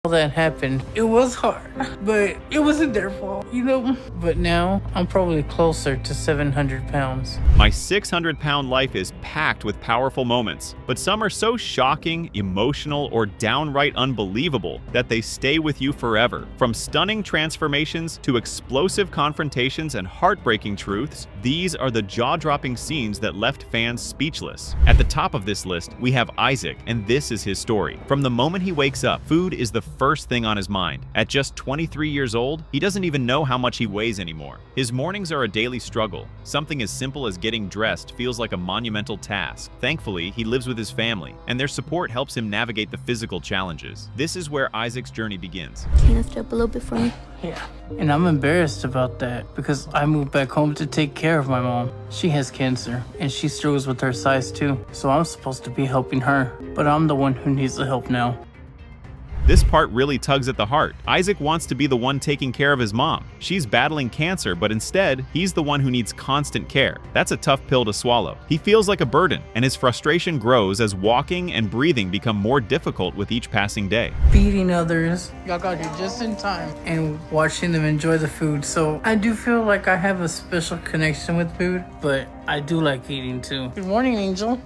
all that happened, it was hard, but it wasn't their fault, you know? But now, I'm probably closer to 700 pounds. My 600-pound life is packed with powerful moments, but some are so shocking, emotional, or downright unbelievable that they stay with you forever. From stunning transformations to explosive confrontations and heartbreaking truths, these are the jaw-dropping scenes that left fans speechless. At the top of this list, we have Isaac, and this is his story. From the moment he wakes up, food is the first thing on his mind. At just 23 years old, he doesn't even know how much he weighs anymore. His mornings are a daily struggle. Something as simple as getting dressed feels like a monumental task. Thankfully, he lives with his family, and their support helps him navigate the physical challenges. This is where Isaac's journey begins. Can you step a little bit for me? Yeah, and I'm embarrassed about that because I moved back home to take care of my mom. She has cancer, and she struggles with her size too, so I'm supposed to be helping her, but I'm the one who needs the help now. This part really tugs at the heart. Isaac wants to be the one taking care of his mom. She's battling cancer, but instead, he's the one who needs constant care. That's a tough pill to swallow. He feels like a burden, and his frustration grows as walking and breathing become more difficult with each passing day. Feeding others, y'all got here just in time, and watching them enjoy the food. So I do feel like I have a special connection with food, but I do like eating too. Good morning, Angel.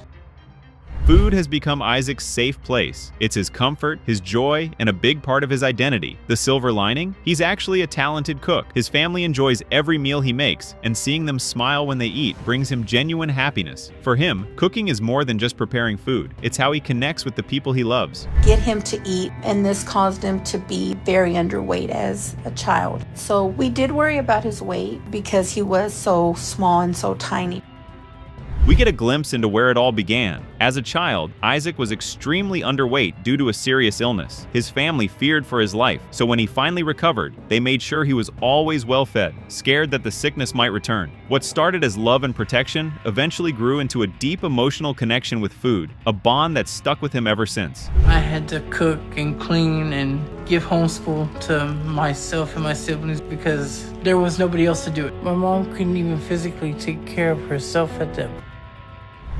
Food has become Isaac's safe place. It's his comfort, his joy, and a big part of his identity. The silver lining? He's actually a talented cook. His family enjoys every meal he makes, and seeing them smile when they eat brings him genuine happiness. For him, cooking is more than just preparing food. It's how he connects with the people he loves. Get him to eat, and this caused him to be very underweight as a child. So we did worry about his weight because he was so small and so tiny. We get a glimpse into where it all began. As a child, Isaac was extremely underweight due to a serious illness. His family feared for his life, so when he finally recovered, they made sure he was always well fed, scared that the sickness might return. What started as love and protection eventually grew into a deep emotional connection with food, a bond that's stuck with him ever since. I had to cook and clean and give homeschool to myself and my siblings because there was nobody else to do it. My mom couldn't even physically take care of herself at that.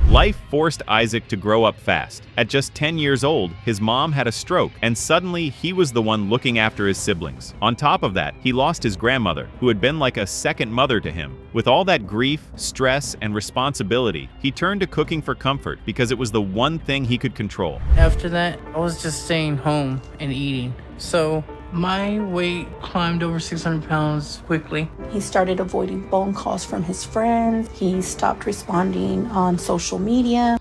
Life forced Isaac to grow up fast. At just 10 years old, his mom had a stroke, and suddenly he was the one looking after his siblings. On top of that, he lost his grandmother, who had been like a second mother to him. With all that grief, stress, and responsibility, he turned to cooking for comfort because it was the one thing he could control. After that, I was just staying home and eating. So my weight climbed over 600 pounds quickly. He started avoiding phone calls from his friends. He stopped responding on social media.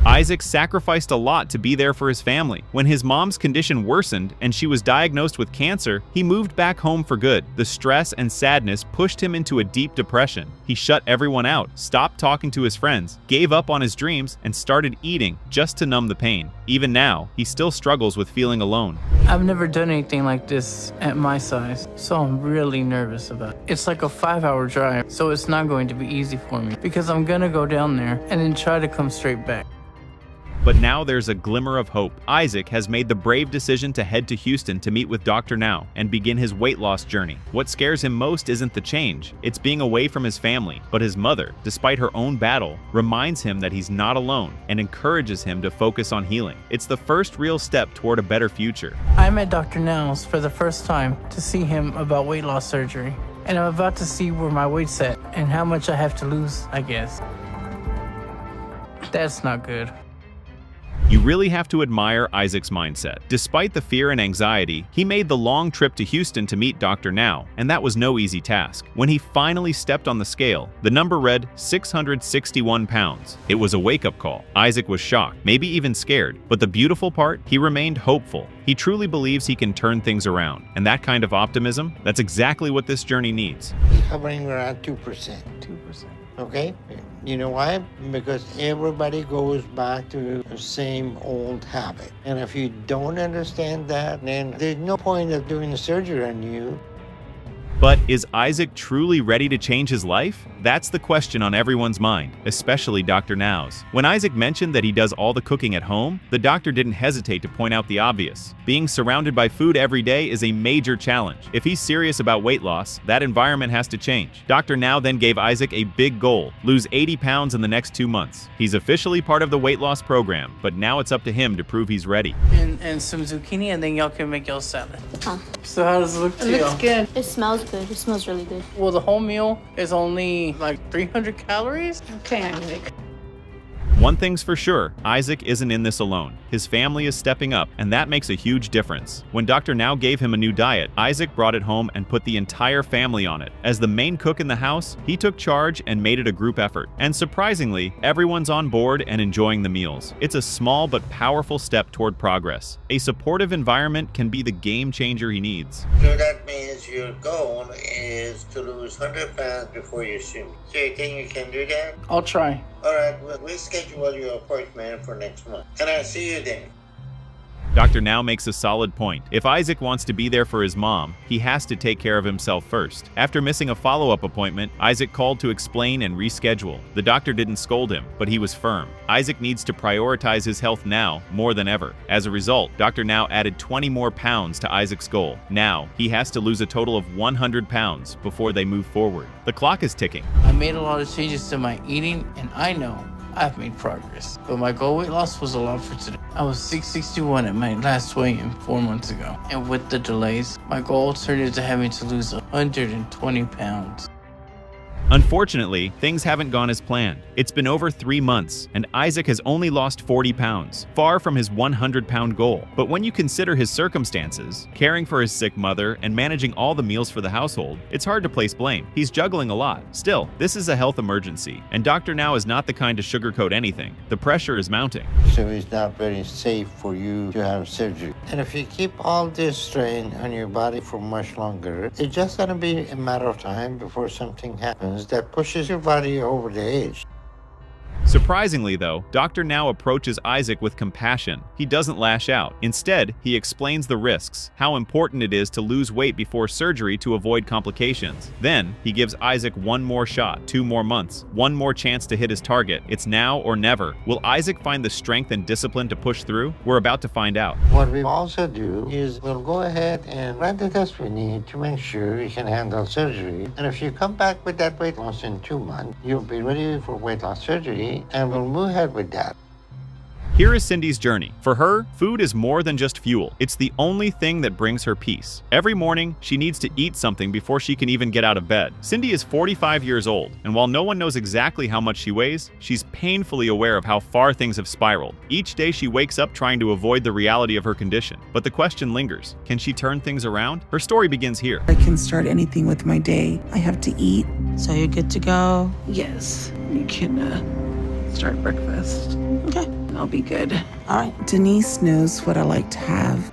Isaac sacrificed a lot to be there for his family. When his mom's condition worsened and she was diagnosed with cancer, he moved back home for good. The stress and sadness pushed him into a deep depression. He shut everyone out, stopped talking to his friends, gave up on his dreams, and started eating just to numb the pain. Even now, he still struggles with feeling alone. I've never done anything like this at my size, so I'm really nervous about it. It's like a 5-hour drive, so it's not going to be easy for me because I'm gonna go down there and then try to come straight back. But now there's a glimmer of hope. Isaac has made the brave decision to head to Houston to meet with Dr. Now and begin his weight loss journey. What scares him most isn't the change, it's being away from his family. But his mother, despite her own battle, reminds him that he's not alone and encourages him to focus on healing. It's the first real step toward a better future. I'm at Dr. Now's for the first time to see him about weight loss surgery. And I'm about to see where my weight's at and how much I have to lose, I guess. That's not good. You really have to admire Isaac's mindset. Despite the fear and anxiety, he made the long trip to Houston to meet Dr. Now, and that was no easy task. When he finally stepped on the scale, the number read 661 pounds. It was a wake-up call. Isaac was shocked, maybe even scared, but the beautiful part, he remained hopeful. He truly believes he can turn things around, and that kind of optimism, that's exactly what this journey needs. Hovering around 2%. 2%. Okay? You know why? Because everybody goes back to the same old habit. And if you don't understand that, then there's no point of doing the surgery on you. But is Isaac truly ready to change his life? That's the question on everyone's mind, especially Dr. Now's. When Isaac mentioned that he does all the cooking at home, the doctor didn't hesitate to point out the obvious. Being surrounded by food every day is a major challenge. If he's serious about weight loss, that environment has to change. Dr. Now then gave Isaac a big goal: lose 80 pounds in the next 2 months. He's officially part of the weight loss program, but now it's up to him to prove he's ready. And some zucchini, and then y'all can make y'all salad. Huh. So how does it look to you? It looks good. It smells good. It smells really good. Well, the whole meal is only like 300 calories. Okay, Isaac. One thing's for sure, Isaac isn't in this alone. His family is stepping up, and that makes a huge difference. When Dr. Now gave him a new diet, Isaac brought it home and put the entire family on it. As the main cook in the house, he took charge and made it a group effort. And surprisingly, everyone's on board and enjoying the meals. It's a small but powerful step toward progress. A supportive environment can be the game changer he needs. So that means your goal is to lose 100 pounds before you shoot. So you think you can do that? I'll try. All right, we'll schedule your appointment for next month. And I'll see you then. Dr. Now makes a solid point. If Isaac wants to be there for his mom, he has to take care of himself first. After missing a follow-up appointment, Isaac called to explain and reschedule. The doctor didn't scold him, but he was firm. Isaac needs to prioritize his health now more than ever. As a result, Dr. Now added 20 more pounds to Isaac's goal. Now, he has to lose a total of 100 pounds before they move forward. The clock is ticking. I made a lot of changes to my eating, and I know I've made progress. But my goal weight loss was a lot for today. I was 661 at my last weigh-in 4 months ago. And with the delays, my goal turned into having to lose 120 pounds. Unfortunately, things haven't gone as planned. It's been over 3 months, and Isaac has only lost 40 pounds, far from his 100-pound goal. But when you consider his circumstances, caring for his sick mother and managing all the meals for the household, it's hard to place blame. He's juggling a lot. Still, this is a health emergency, and Dr. Now is not the kind to sugarcoat anything. The pressure is mounting. So it's not very safe for you to have surgery. And if you keep all this strain on your body for much longer, it's just gonna be a matter of time before something happens that pushes your body over the edge. Surprisingly, though, Dr. Now approaches Isaac with compassion. He doesn't lash out. Instead, he explains the risks, how important it is to lose weight before surgery to avoid complications. Then, he gives Isaac one more shot, 2 more months, one more chance to hit his target. It's now or never. Will Isaac find the strength and discipline to push through? We're about to find out. What we also do is we'll go ahead and run the test we need to make sure you can handle surgery. And if you come back with that weight loss in 2 months, you'll be ready for weight loss surgery, and we'll move ahead with that. Here is Cindy's journey. For her, food is more than just fuel. It's the only thing that brings her peace. Every morning, she needs to eat something before she can even get out of bed. Cindy is 45 years old, and while no one knows exactly how much she weighs, she's painfully aware of how far things have spiraled. Each day she wakes up trying to avoid the reality of her condition. But the question lingers, can she turn things around? Her story begins here. I can start anything with my day. I have to eat. So you're good to go? Yes, you can start breakfast. Okay. I'll be good. All right. Denise knows what I like to have.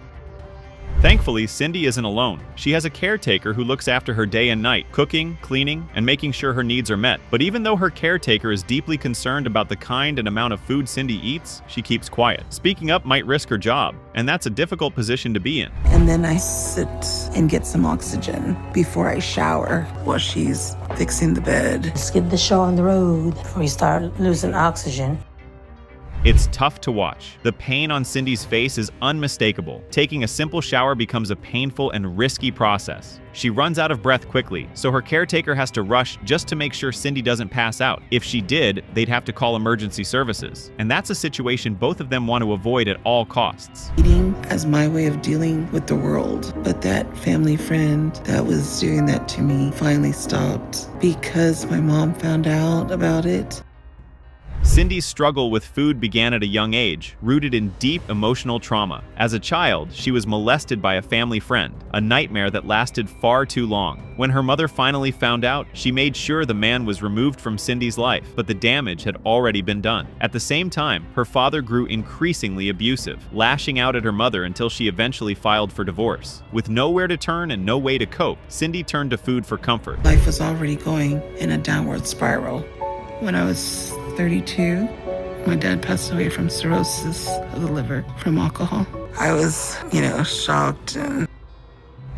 Thankfully, Cindy isn't alone. She has a caretaker who looks after her day and night, cooking, cleaning, and making sure her needs are met. But even though her caretaker is deeply concerned about the kind and amount of food Cindy eats, she keeps quiet. Speaking up might risk her job, and that's a difficult position to be in. And then I sit and get some oxygen before I shower while she's fixing the bed. Let's get the show on the road before you start losing oxygen. It's tough to watch. The pain on Cindy's face is unmistakable. Taking a simple shower becomes a painful and risky process. She runs out of breath quickly, so her caretaker has to rush just to make sure Cindy doesn't pass out. If she did, they'd have to call emergency services. And that's a situation both of them want to avoid at all costs. Eating as my way of dealing with the world. But that family friend that was doing that to me finally stopped because my mom found out about it. Cindy's struggle with food began at a young age, rooted in deep emotional trauma. As a child, she was molested by a family friend, a nightmare that lasted far too long. When her mother finally found out, she made sure the man was removed from Cindy's life, but the damage had already been done. At the same time, her father grew increasingly abusive, lashing out at her mother until she eventually filed for divorce. With nowhere to turn and no way to cope, Cindy turned to food for comfort. Life was already going in a downward spiral. When I was 32, my dad passed away from cirrhosis of the liver from alcohol. I was, shocked.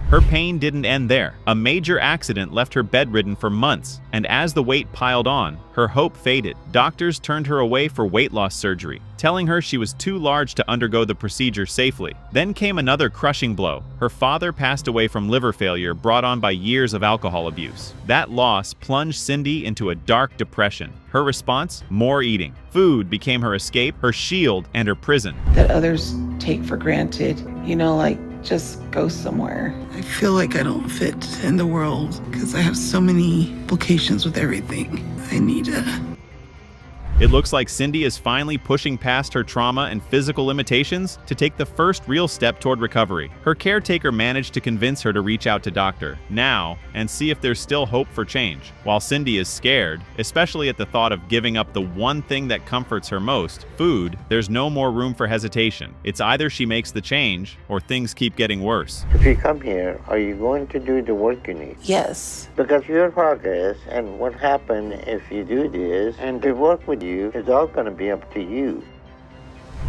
Her pain didn't end there. A major accident left her bedridden for months, and as the weight piled on, her hope faded. Doctors turned her away for weight loss surgery, telling her she was too large to undergo the procedure safely. Then came another crushing blow. Her father passed away from liver failure brought on by years of alcohol abuse. That loss plunged Cindy into a dark depression. Her response? More eating. Food became her escape, her shield, and her prison. That others take for granted, like just go somewhere. I feel like I don't fit in the world because I have so many implications with everything. I need It looks like Cindy is finally pushing past her trauma and physical limitations to take the first real step toward recovery. Her caretaker managed to convince her to reach out to Dr. Now and see if there's still hope for change. While Cindy is scared, especially at the thought of giving up the one thing that comforts her most, food, there's no more room for hesitation. It's either she makes the change or things keep getting worse. If you come here, are you going to do the work you need? Yes. Because your progress and what happened if you do this and to work with you, it's all going to be up to you.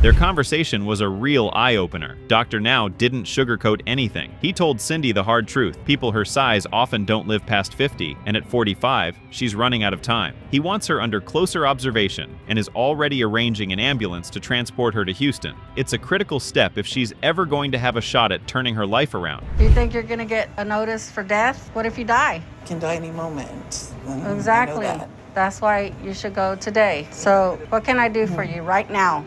Their conversation was a real eye-opener. Dr. Now didn't sugarcoat anything. He told Cindy the hard truth. People her size often don't live past 50, and at 45, she's running out of time. He wants her under closer observation and is already arranging an ambulance to transport her to Houston. It's a critical step if she's ever going to have a shot at turning her life around. Do you think you're going to get a notice for death? What if you die? Can die any moment. Exactly. I know that. That's why you should go today. So what can I do for you right now?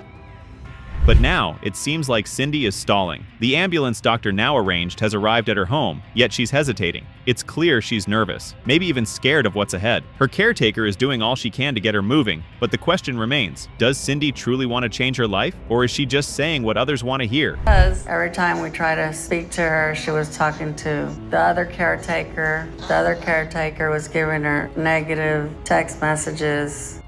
But now, it seems like Cindy is stalling. The ambulance Dr. Now arranged has arrived at her home, yet she's hesitating. It's clear she's nervous, maybe even scared of what's ahead. Her caretaker is doing all she can to get her moving, but the question remains, does Cindy truly want to change her life, or is she just saying what others want to hear? Because every time we try to speak to her, she was talking to the other caretaker. The other caretaker was giving her negative text messages.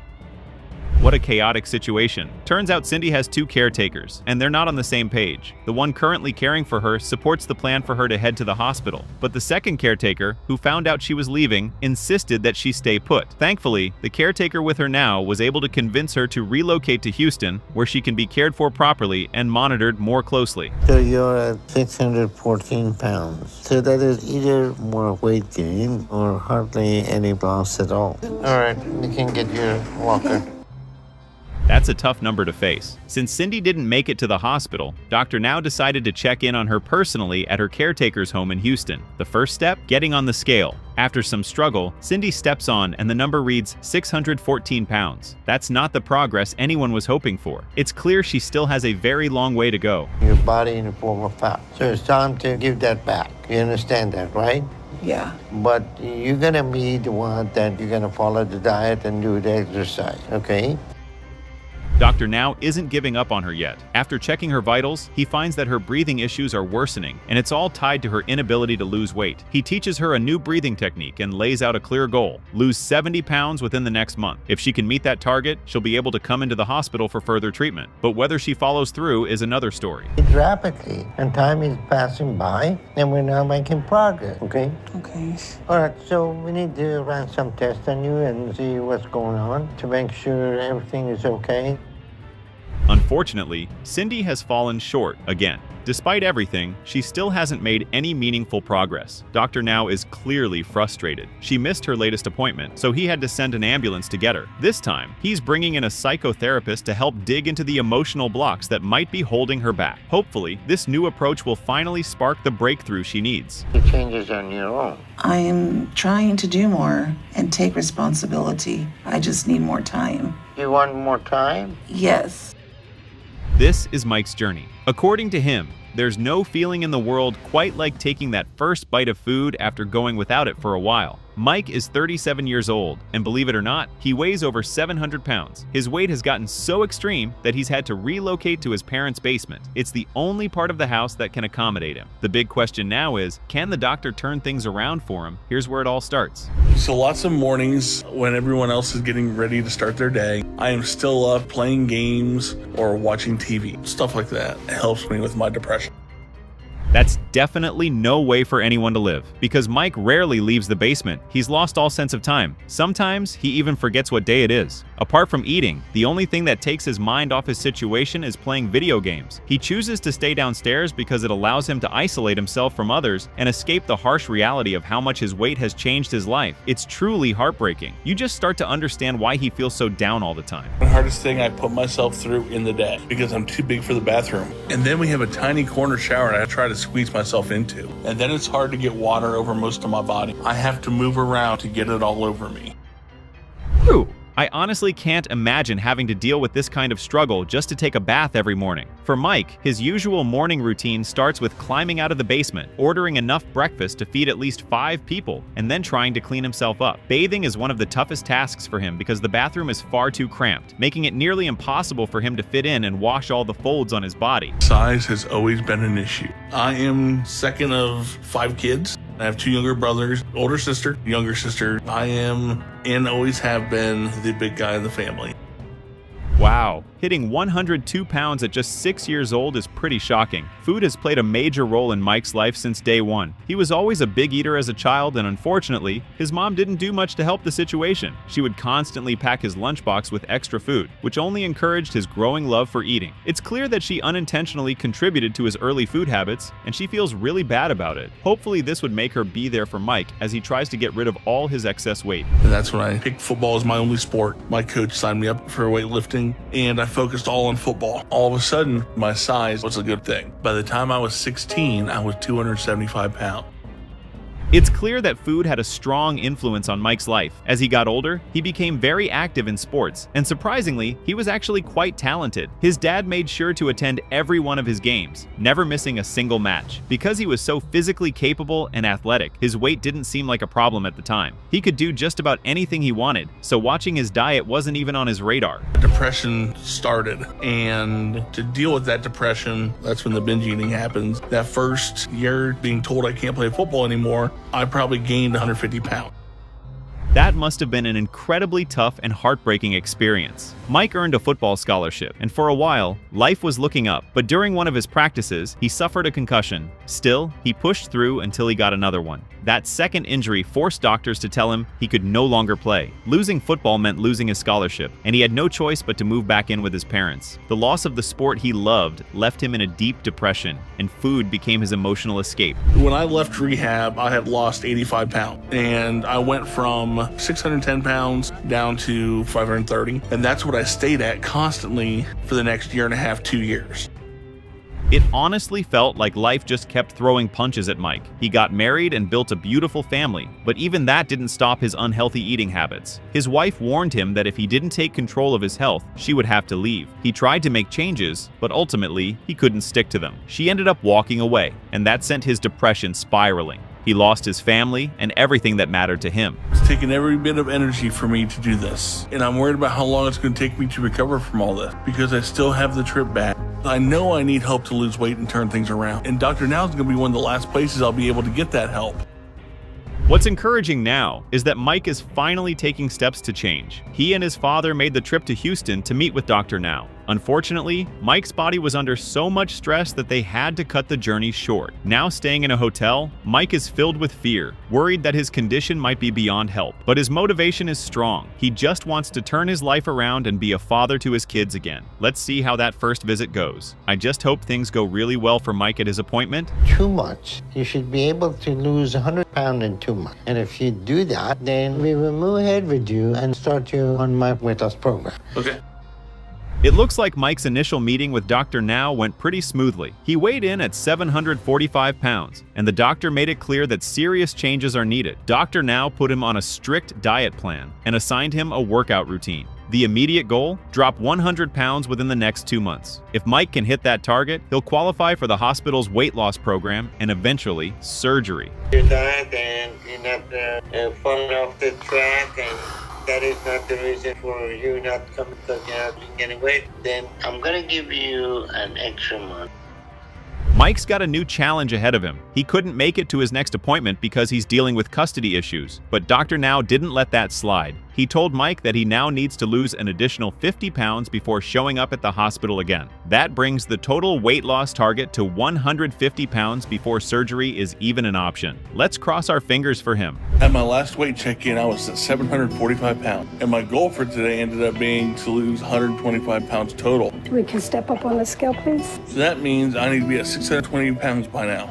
What a chaotic situation. Turns out Cindy has two caretakers, and they're not on the same page. The one currently caring for her supports the plan for her to head to the hospital, but the second caretaker, who found out she was leaving, insisted that she stay put. Thankfully, the caretaker with her now was able to convince her to relocate to Houston, where she can be cared for properly and monitored more closely. So you're at 614 pounds. So that is either more weight gain or hardly any loss at all. All right, you can get your walker. That's a tough number to face. Since Cindy didn't make it to the hospital, Dr. Now decided to check in on her personally at her caretaker's home in Houston. The first step? Getting on the scale. After some struggle, Cindy steps on and the number reads 614 pounds. That's not the progress anyone was hoping for. It's clear she still has a very long way to go. Your body in the form of fat. So it's time to give that back. You understand that, right? Yeah. But you're going to be the one that you're going to follow the diet and do the exercise, okay? Dr. Now isn't giving up on her yet. After checking her vitals, he finds that her breathing issues are worsening, and it's all tied to her inability to lose weight. He teaches her a new breathing technique and lays out a clear goal: lose 70 pounds within the next month. If she can meet that target, she'll be able to come into the hospital for further treatment. But whether she follows through is another story. It's rapidly, and time is passing by, and we're now making progress, okay? Okay. All right, so we need to run some tests on you and see what's going on to make sure everything is okay. Unfortunately, Cindy has fallen short again. Despite everything, she still hasn't made any meaningful progress. Dr. Now is clearly frustrated. She missed her latest appointment, so he had to send an ambulance to get her. This time, he's bringing in a psychotherapist to help dig into the emotional blocks that might be holding her back. Hopefully, this new approach will finally spark the breakthrough she needs. The changes on your own. I am trying to do more and take responsibility. I just need more time. You want more time? Yes. This is Mike's journey. According to him, there's no feeling in the world quite like taking that first bite of food after going without it for a while. Mike is 37 years old, and believe it or not, he weighs over 700 pounds. His weight has gotten so extreme that he's had to relocate to his parents' basement. It's the only part of the house that can accommodate him. The big question now is, can the doctor turn things around for him? Here's where it all starts. So lots of mornings when everyone else is getting ready to start their day, I am still up playing games or watching TV. Stuff like that helps me with my depression. That's definitely no way for anyone to live, because Mike rarely leaves the basement. He's lost all sense of time. Sometimes he even forgets what day it is. Apart from eating, the only thing that takes his mind off his situation is playing video games. He chooses to stay downstairs because it allows him to isolate himself from others and escape the harsh reality of how much his weight has changed his life. It's truly heartbreaking. You just start to understand why he feels so down all the time. The hardest thing I put myself through in the day because I'm too big for the bathroom. And then we have a tiny corner shower I try to squeeze myself into. And then it's hard to get water over most of my body. I have to move around to get it all over me. Whew. I honestly can't imagine having to deal with this kind of struggle just to take a bath every morning. For Mike, his usual morning routine starts with climbing out of the basement, ordering enough breakfast to feed at least 5 people, and then trying to clean himself up. Bathing is one of the toughest tasks for him because the bathroom is far too cramped, making it nearly impossible for him to fit in and wash all the folds on his body. Size has always been an issue. I am second of 5 kids. I have 2 younger brothers, older sister, younger sister. I am and always have been the big guy in the family. Wow, hitting 102 pounds at just 6 years old is pretty shocking. Food has played a major role in Mike's life since day one. He was always a big eater as a child, and unfortunately, his mom didn't do much to help the situation. She would constantly pack his lunchbox with extra food, which only encouraged his growing love for eating. It's clear that she unintentionally contributed to his early food habits, and she feels really bad about it. Hopefully, this would make her be there for Mike as he tries to get rid of all his excess weight. And that's when I picked football as my only sport. My coach signed me up for weightlifting, and I focused all on football. All of a sudden, my size was a good thing. By the time I was 16, I was 275 pounds. It's clear that food had a strong influence on Mike's life. As he got older, he became very active in sports, and surprisingly, he was actually quite talented. His dad made sure to attend every one of his games, never missing a single match. Because he was so physically capable and athletic, his weight didn't seem like a problem at the time. He could do just about anything he wanted, so watching his diet wasn't even on his radar. Depression started, and to deal with that depression, that's when the binge eating happens. That first year being told I can't play football anymore, I probably gained 150 pounds. That must have been an incredibly tough and heartbreaking experience. Mike earned a football scholarship, and for a while, life was looking up. But during one of his practices, he suffered a concussion. Still, he pushed through until he got another one. That second injury forced doctors to tell him he could no longer play. Losing football meant losing his scholarship, and he had no choice but to move back in with his parents. The loss of the sport he loved left him in a deep depression, and food became his emotional escape. When I left rehab, I had lost 85 pounds, and I went from 610 pounds down to 530, and that's what I stayed at constantly for the next year and a half, 2 years. It honestly felt like life just kept throwing punches at Mike. He got married and built a beautiful family, but even that didn't stop his unhealthy eating habits. His wife warned him that if he didn't take control of his health, she would have to leave. He tried to make changes, but ultimately, he couldn't stick to them. She ended up walking away, and that sent his depression spiraling. He lost his family and everything that mattered to him. It's taken every bit of energy for me to do this, and I'm worried about how long it's going to take me to recover from all this, because I still have the trip back. I know I need help to lose weight and turn things around, and Dr. Now is going to be one of the last places I'll be able to get that help. What's encouraging now is that Mike is finally taking steps to change. He and his father made the trip to Houston to meet with Dr. Now. Unfortunately, Mike's body was under so much stress that they had to cut the journey short. Now staying in a hotel, Mike is filled with fear, worried that his condition might be beyond help. But his motivation is strong. He just wants to turn his life around and be a father to his kids again. Let's see how that first visit goes. I just hope things go really well for Mike at his appointment. 2 months, you should be able to lose 100 pounds in 2 months. And if you do that, then we will move ahead with you and start you on my weight loss program. Okay. It looks like Mike's initial meeting with Dr. Now went pretty smoothly. He weighed in at 745 pounds, and the doctor made it clear that serious changes are needed. Dr. Now put him on a strict diet plan and assigned him a workout routine. The immediate goal? Drop 100 pounds within the next 2 months. If Mike can hit that target, he'll qualify for the hospital's weight loss program and eventually surgery. Your diet and you're not falling off the track, and that is not the reason for you not coming because you're not gaining weight, then I'm going to give you an extra month. Mike's got a new challenge ahead of him. He couldn't make it to his next appointment because he's dealing with custody issues, but Dr. Now didn't let that slide. He told Mike that he now needs to lose an additional 50 pounds before showing up at the hospital again. That brings the total weight loss target to 150 pounds before surgery is even an option. Let's cross our fingers for him. At my last weight check-in, I was at 745 pounds, and my goal for today ended up being to lose 125 pounds total. We can step up on the scale, please. So that means I need to be at 620 pounds by now.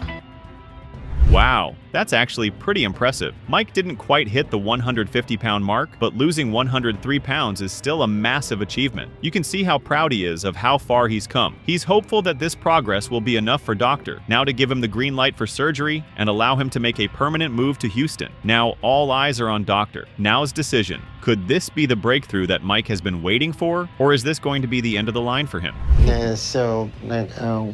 Wow, that's actually pretty impressive. Mike didn't quite hit the 150-pound mark, but losing 103 pounds is still a massive achievement. You can see how proud he is of how far he's come. He's hopeful that this progress will be enough for Doctor, now to give him the green light for surgery and allow him to make a permanent move to Houston. Now all eyes are on Doctor. Now's decision. Could this be the breakthrough that Mike has been waiting for, or is this going to be the end of the line for him? So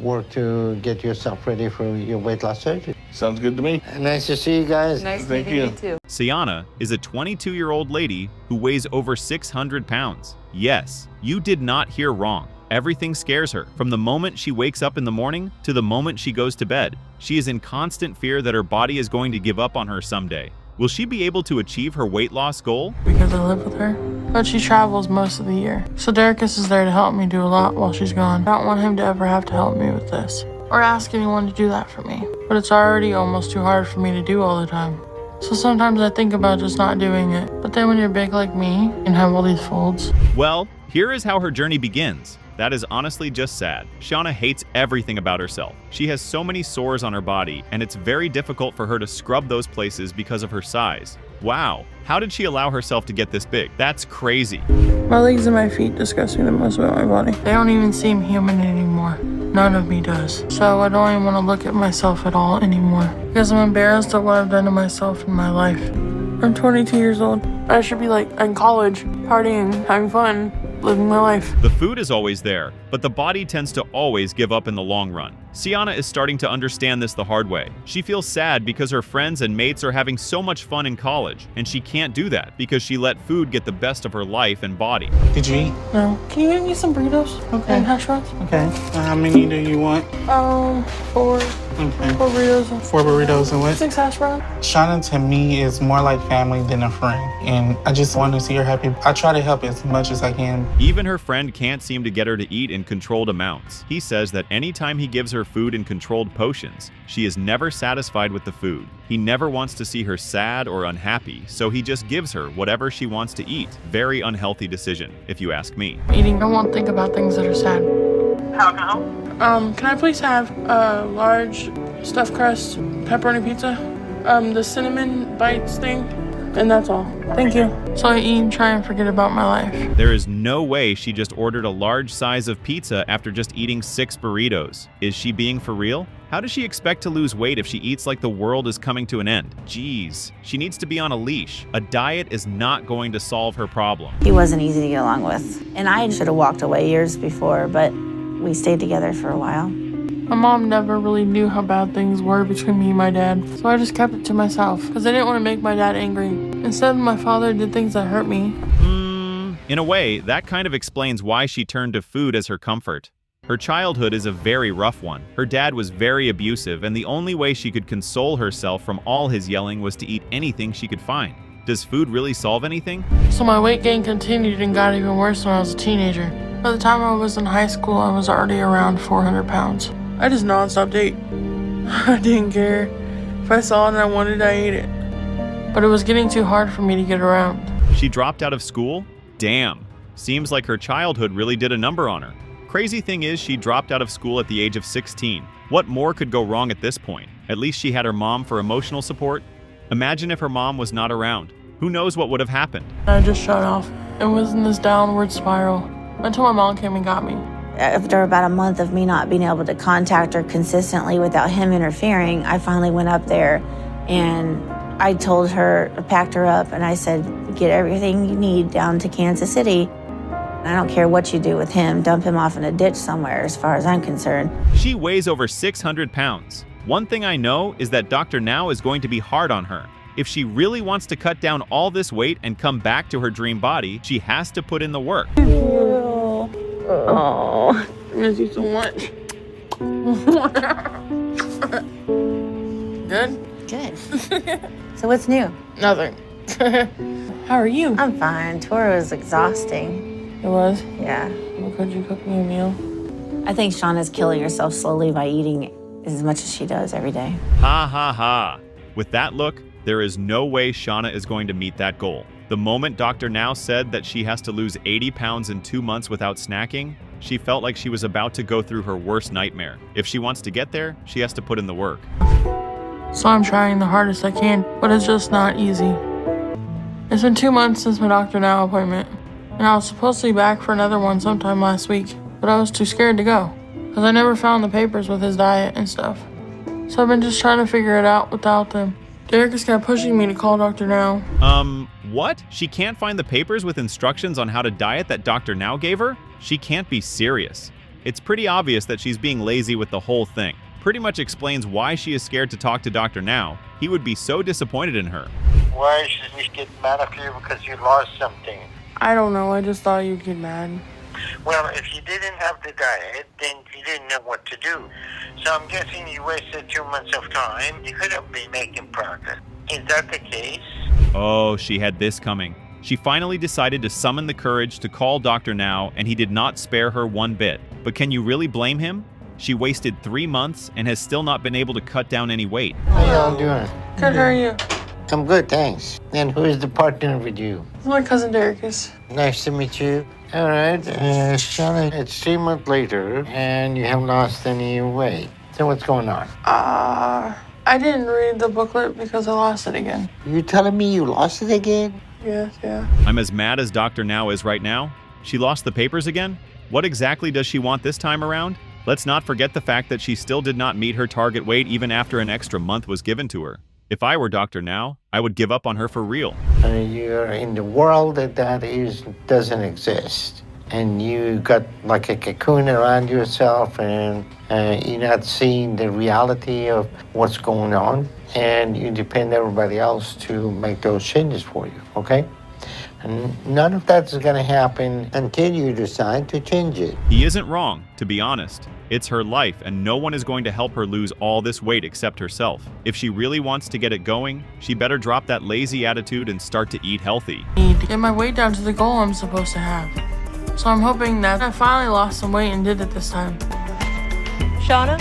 work to get yourself ready for your weight loss surgery. Sounds good to me. Nice to see you guys. Nice Thank meeting you. you too. Ciana is a 22-year-old lady who weighs over 600 pounds. Yes, you did not hear wrong. Everything scares her. From the moment she wakes up in the morning to the moment she goes to bed, she is in constant fear that her body is going to give up on her someday. Will she be able to achieve her weight loss goal? Because I live with her, but she travels most of the year. So Derrickis is there to help me do a lot while she's gone. I don't want him to ever have to help me with this, or ask anyone to do that for me. But it's already almost too hard for me to do all the time. So sometimes I think about just not doing it. But then when you're big like me and have all these folds. Well, here is how her journey begins. That is honestly just sad. Shauna hates everything about herself. She has so many sores on her body, and it's very difficult for her to scrub those places because of her size. Wow, how did she allow herself to get this big? That's crazy. My legs and my feet disgust me the most about my body. They don't even seem human anymore. None of me does. So I don't even want to look at myself at all anymore. Because I'm embarrassed of what I've done to myself in my life. I'm 22 years old. I should be like in college, partying, having fun, living my life. The food is always there, but the body tends to always give up in the long run. Ciana is starting to understand this the hard way. She feels sad because her friends and mates are having so much fun in college, and she can't do that because she let food get the best of her life and body. Did you eat? No. Can you give me some burritos? Okay. And hash browns? Okay. How many do you want? 4. Okay. 4 burritos. 4 burritos and what? 6 hash browns. Shauna to me is more like family than a friend, and I just want to see her happy. I try to help as much as I can. Even her friend can't seem to get her to eat in controlled amounts. He says that anytime he gives her food in controlled potions, she is never satisfied with the food. He never wants to see her sad or unhappy, so he just gives her whatever she wants to eat. Very unhealthy decision, if you ask me. Eating, I won't think about things that are sad. How can I help? Can I please have a large stuffed crust pepperoni pizza? The cinnamon bites thing, and that's all. Thank you. So I eat and try and forget about my life. There is no way she just ordered a large size of pizza after just eating 6 burritos. Is she being for real? How does she expect to lose weight if she eats like the world is coming to an end? Jeez, she needs to be on a leash. A diet is not going to solve her problem. He wasn't easy to get along with, and I should have walked away years before, but we stayed together for a while. My mom never really knew how bad things were between me and my dad, so I just kept it to myself because I didn't want to make my dad angry. Instead, my father did things that hurt me. In a way, that kind of explains why she turned to food as her comfort. Her childhood is a very rough one. Her dad was very abusive, and the only way she could console herself from all his yelling was to eat anything she could find. Does food really solve anything? So my weight gain continued and got even worse when I was a teenager. By the time I was in high school, I was already around 400 pounds. I just non-stop ate. I didn't care. If I saw it and I wanted it, I ate it. But it was getting too hard for me to get around. She dropped out of school? Damn. Seems like her childhood really did a number on her. Crazy thing is, she dropped out of school at the age of 16. What more could go wrong at this point? At least she had her mom for emotional support. Imagine if her mom was not around. Who knows what would have happened? I just shut off and was in this downward spiral until my mom came and got me. After about a month of me not being able to contact her consistently without him interfering, I finally went up there and I told her, I packed her up, and I said, get everything you need down to Kansas City. I don't care what you do with him, dump him off in a ditch somewhere as far as I'm concerned. She weighs over 600 pounds. One thing I know is that Dr. Now is going to be hard on her. If she really wants to cut down all this weight and come back to her dream body, she has to put in the work. Oh, I miss you so much. Good? Good. So what's new? Nothing. How are you? I'm fine. Tour was exhausting. It was? Yeah. Well, could you cook me a meal? I think Shauna's killing herself slowly by eating as much as she does every day. Ha ha ha. With that look, there is no way Shauna is going to meet that goal. The moment Dr. Now said that she has to lose 80 pounds in 2 months without snacking, she felt like she was about to go through her worst nightmare. If she wants to get there, she has to put in the work. So I'm trying the hardest I can, but it's just not easy. It's been 2 months since my Dr. Now appointment, and I was supposed to be back for another one sometime last week, but I was too scared to go, because I never found the papers with his diet and stuff. So I've been just trying to figure it out without them. Derek has kept pushing me to call Dr. Now. What? She can't find the papers with instructions on how to diet that Dr. Now gave her? She can't be serious. It's pretty obvious that she's being lazy with the whole thing. Pretty much explains why she is scared to talk to Dr. Now. He would be so disappointed in her. Why should we get mad at you because you lost something? I don't know, I just thought you'd get mad. Well, if you didn't have the diet, then you didn't know what to do. So I'm guessing you wasted 2 months of time. You could have been making progress. Is that the case? Oh, she had this coming. She finally decided to summon the courage to call Dr. Now, and he did not spare her one bit. But can you really blame him? She wasted 3 months and has still not been able to cut down any weight. How y'all doing? Good, how are you? I'm good, thanks. And who is the partner with you? My cousin Derek is. Nice to meet you. All right, Shauna, it's 3 months later, and you haven't lost any weight. So what's going on? I didn't read the booklet because I lost it again. You telling me you lost it again? Yes, yeah. I'm as mad as Dr. Now is right now. She lost the papers again? What exactly does she want this time around? Let's not forget the fact that she still did not meet her target weight even after an extra month was given to her. If I were Dr. Now, I would give up on her for real. You're in the world that doesn't exist. And you got like a cocoon around yourself, and you're not seeing the reality of what's going on, and you depend on everybody else to make those changes for you, okay? And none of that's going to happen until you decide to change it. He isn't wrong, to be honest. It's her life, and no one is going to help her lose all this weight except herself. If she really wants to get it going, she better drop that lazy attitude and start to eat healthy. I need to get my weight down to the goal I'm supposed to have. So I'm hoping that I finally lost some weight and did it this time. Shauna?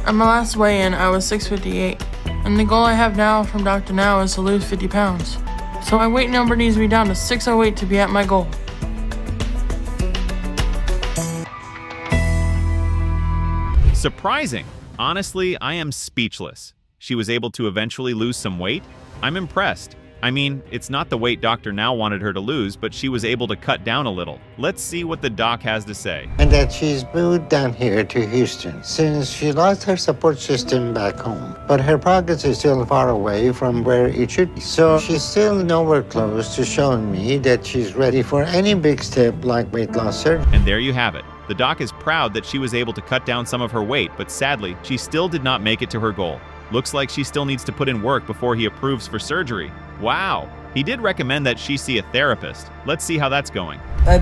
At my last weigh-in, I was 658, and the goal I have now from Dr. Now is to lose 50 pounds. So my weight number needs to be down to 608 to be at my goal. Surprising! Honestly, I am speechless. She was able to eventually lose some weight? I'm impressed. I mean, it's not the weight Dr. Now wanted her to lose, but she was able to cut down a little. Let's see what the doc has to say. And that she's moved down here to Houston since she lost her support system back home. But her progress is still far away from where it should be. So she's still nowhere close to showing me that she's ready for any big step like weight loss surgery. And there you have it. The doc is proud that she was able to cut down some of her weight, but sadly, she still did not make it to her goal. Looks like she still needs to put in work before he approves for surgery. Wow. He did recommend that she see a therapist. Let's see how that's going.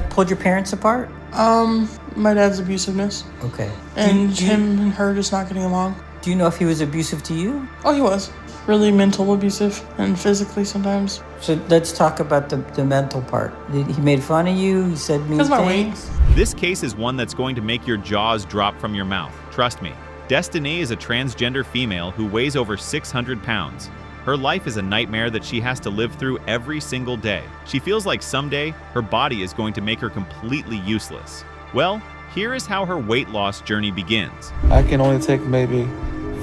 Pulled your parents apart? My dad's abusiveness. Okay. And him and her just not getting along. Do you know if he was abusive to you? Oh, he was. Really mental abusive and physically sometimes. So let's talk about the mental part. He made fun of you? He said mean things? My weight. This case is one that's going to make your jaws drop from your mouth. Trust me. Destiny is a transgender female who weighs over 600 pounds. Her life is a nightmare that she has to live through every single day. She feels like someday her body is going to make her completely useless. Well, here is how her weight loss journey begins. I can only take maybe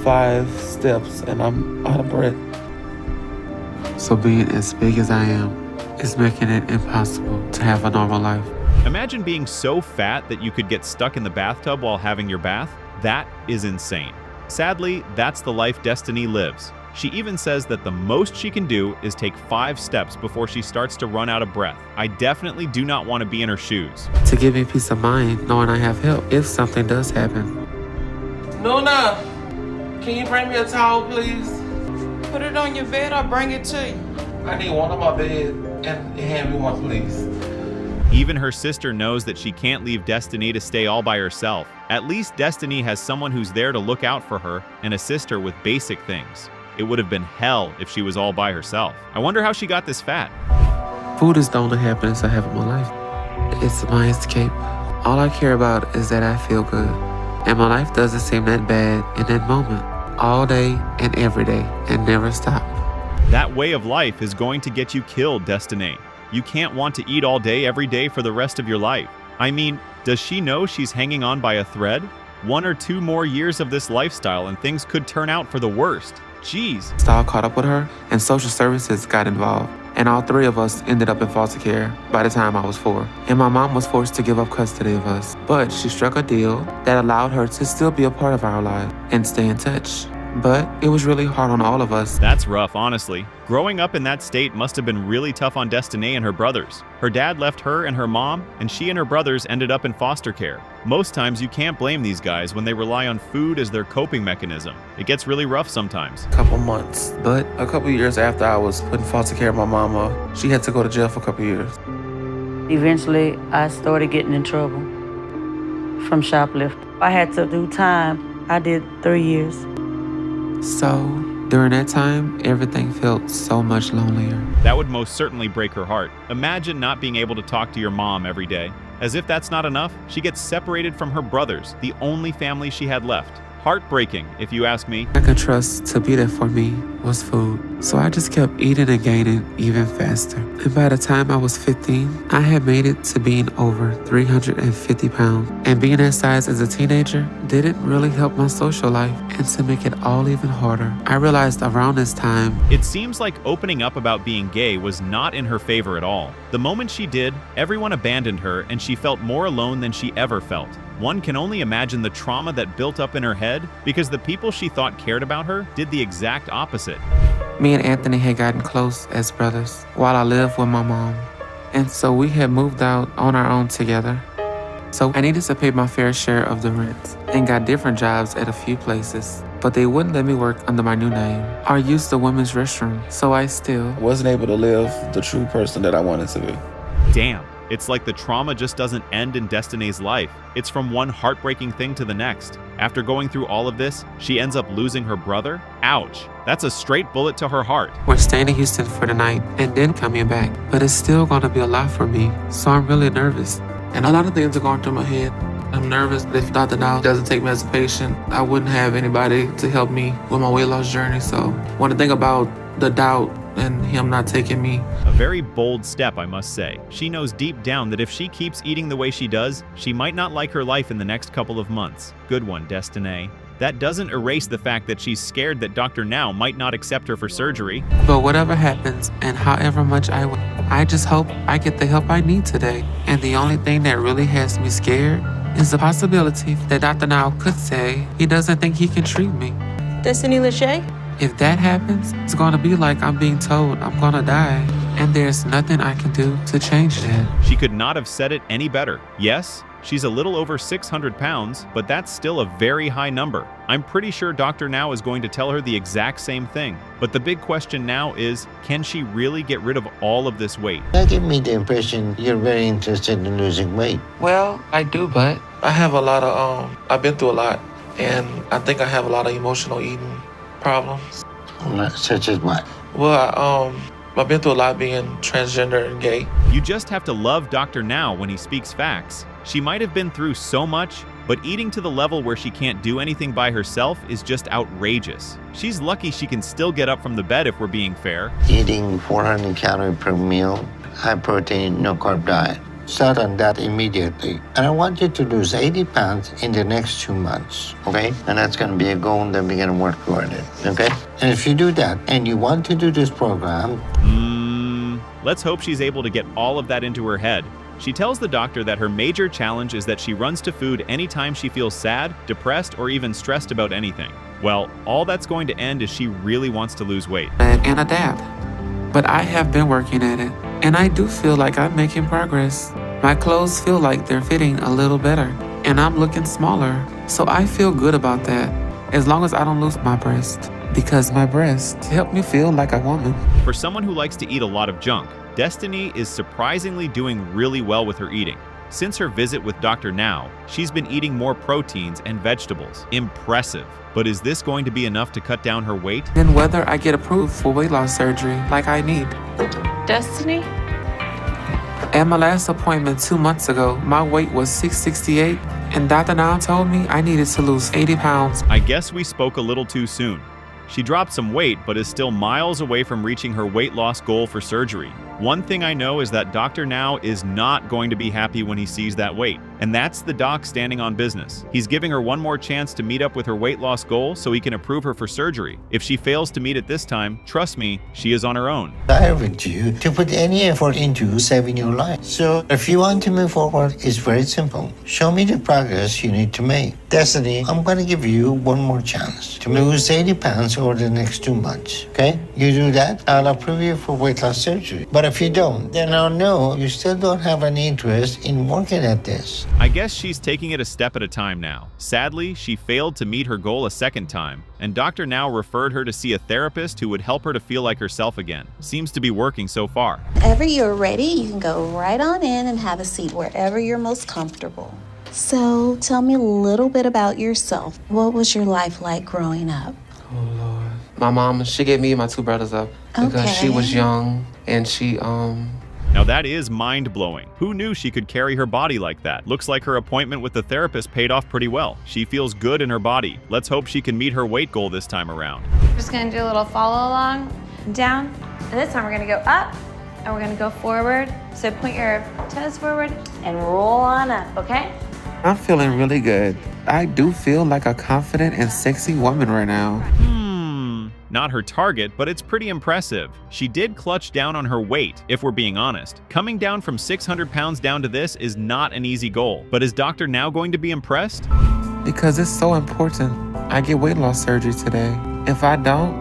5 steps and I'm out of breath. So being as big as I am is making it impossible to have a normal life. Imagine being so fat that you could get stuck in the bathtub while having your bath. That is insane. Sadly, that's the life Destiny lives. She even says that the most she can do is take 5 steps before she starts to run out of breath. I definitely do not want to be in her shoes. To give me peace of mind, knowing I have help if something does happen. Nuna, can you bring me a towel, please? Put it on your bed, I'll bring it to you. I need one on my bed and hand me one, please. Even her sister knows that she can't leave Destiny to stay all by herself. At least Destiny has someone who's there to look out for her and assist her with basic things. It would have been hell if she was all by herself. I wonder how she got this fat. Food is the only happiness I have in my life. It's my escape. All I care about is that I feel good. And my life doesn't seem that bad in that moment. All day and every day and never stop. That way of life is going to get you killed, Destiny. You can't want to eat all day every day for the rest of your life. I mean, does she know she's hanging on by a thread? 1 or 2 more years of this lifestyle and things could turn out for the worst. Jeez. Style caught up with her and social services got involved. And all 3 of us ended up in foster care by the time I was 4. And my mom was forced to give up custody of us. But she struck a deal that allowed her to still be a part of our lives and stay in touch. But it was really hard on all of us. That's rough, honestly. Growing up in that state must have been really tough on Destiny and her brothers. Her dad left her and her mom, and she and her brothers ended up in foster care. Most times you can't blame these guys when they rely on food as their coping mechanism. It gets really rough sometimes. Couple months, but a couple years after I was put in foster care, my mama, she had to go to jail for a couple years. Eventually, I started getting in trouble from shoplifting. I had to do time. I did 3 years. So, during that time, everything felt so much lonelier. That would most certainly break her heart. Imagine not being able to talk to your mom every day. As if that's not enough, she gets separated from her brothers, the only family she had left. Heartbreaking, if you ask me. I could trust to be there for me was food. So I just kept eating and gaining even faster. And by the time I was 15, I had made it to being over 350 pounds. And being that size as a teenager didn't really help my social life. And to make it all even harder, I realized around this time, it seems like opening up about being gay was not in her favor at all. The moment she did, everyone abandoned her and she felt more alone than she ever felt. One can only imagine the trauma that built up in her head because the people she thought cared about her did the exact opposite. Me and Anthony had gotten close as brothers while I lived with my mom. And so we had moved out on our own together. So I needed to pay my fair share of the rent and got different jobs at a few places. But they wouldn't let me work under my new name or use the women's restroom. So I still wasn't able to live the true person that I wanted to be. Damn. It's like the trauma just doesn't end in Destiny's life. It's from one heartbreaking thing to the next. After going through all of this, she ends up losing her brother? Ouch. That's a straight bullet to her heart. We're staying in Houston for the night and then coming back. But it's still gonna be a lot for me, so I'm really nervous. And a lot of things are going through my head. I'm nervous that if Dr. Now doesn't take me as a patient, I wouldn't have anybody to help me with my weight loss journey. So when I think about the doubt and him not taking me. A very bold step, I must say. She knows deep down that if she keeps eating the way she does, she might not like her life in the next couple of months. Good one, Destiny. That doesn't erase the fact that she's scared that Dr. Now might not accept her for surgery. But whatever happens and however much I just hope I get the help I need today. And the only thing that really has me scared is the possibility that Dr. Now could say he doesn't think he can treat me. Destiny Lachey? If that happens, it's gonna be like I'm being told I'm gonna die. And there's nothing I can do to change that. She could not have said it any better. Yes, she's a little over 600 pounds, but that's still a very high number. I'm pretty sure Dr. Now is going to tell her the exact same thing. But the big question now is, can she really get rid of all of this weight? That gave me the impression you're very interested in losing weight. Well, I do, but I have a lot of, I've been through a lot. And I think I have a lot of emotional eating problems. Such as what? Well, I've been through a lot being transgender and gay. You just have to love Dr. Now when he speaks facts. She might have been through so much, but eating to the level where she can't do anything by herself is just outrageous. She's lucky she can still get up from the bed if we're being fair. Eating 400 calories per meal, high protein, no carb diet. Start on that immediately. And I want you to lose 80 pounds in the next 2 months, okay? And that's gonna be a goal that we're gonna work toward it, okay? And if you do that, and you want to do this program... Let's hope she's able to get all of that into her head. She tells the doctor that her major challenge is that she runs to food anytime she feels sad, depressed, or even stressed about anything. Well, all that's going to end is she really wants to lose weight. And adapt. But I have been working at it, and I do feel like I'm making progress. My clothes feel like they're fitting a little better, and I'm looking smaller. So I feel good about that, as long as I don't lose my breast. Because my breast help me feel like a woman. For someone who likes to eat a lot of junk, Destiny is surprisingly doing really well with her eating. Since her visit with Dr. Now, she's been eating more proteins and vegetables. Impressive. But is this going to be enough to cut down her weight? Then whether I get approved for weight loss surgery like I need. Destiny? At my last appointment 2 months ago, my weight was 668, and Dr. Now told me I needed to lose 80 pounds. I guess we spoke a little too soon. She dropped some weight, but is still miles away from reaching her weight loss goal for surgery. One thing I know is that Dr. Now is not going to be happy when he sees that weight. And that's the doc standing on business. He's giving her one more chance to meet up with her weight loss goal so he can approve her for surgery. If she fails to meet it this time, trust me, she is on her own. I urge you to put any effort into saving your life. So if you want to move forward, it's very simple. Show me the progress you need to make. Destiny, I'm going to give you one more chance to lose 80 pounds over the next 2 months. Okay? You do that, I'll approve you for weight loss surgery. But if you don't, then I'll know you still don't have any interest in working at this. I guess she's taking it a step at a time now. Sadly, she failed to meet her goal a second time, and Dr. Now referred her to see a therapist who would help her to feel like herself again. Seems to be working so far. Whenever you're ready, you can go right on in and have a seat wherever you're most comfortable. So tell me a little bit about yourself. What was your life like growing up? Oh, Lord. My mom, she gave me and my 2 brothers up because she was young and she, Now that is mind-blowing. Who knew she could carry her body like that? Looks like her appointment with the therapist paid off pretty well. She feels good in her body. Let's hope she can meet her weight goal this time around. We're just gonna do a little follow along, down, and this time we're gonna go up, and we're gonna go forward. So point your toes forward and roll on up, okay? I'm feeling really good. I do feel like a confident and sexy woman right now. Not her target, but it's pretty impressive. She did clutch down on her weight, if we're being honest. Coming down from 600 pounds down to this is not an easy goal. But is Dr. Now going to be impressed? Because it's so important. I get weight loss surgery today. If I don't,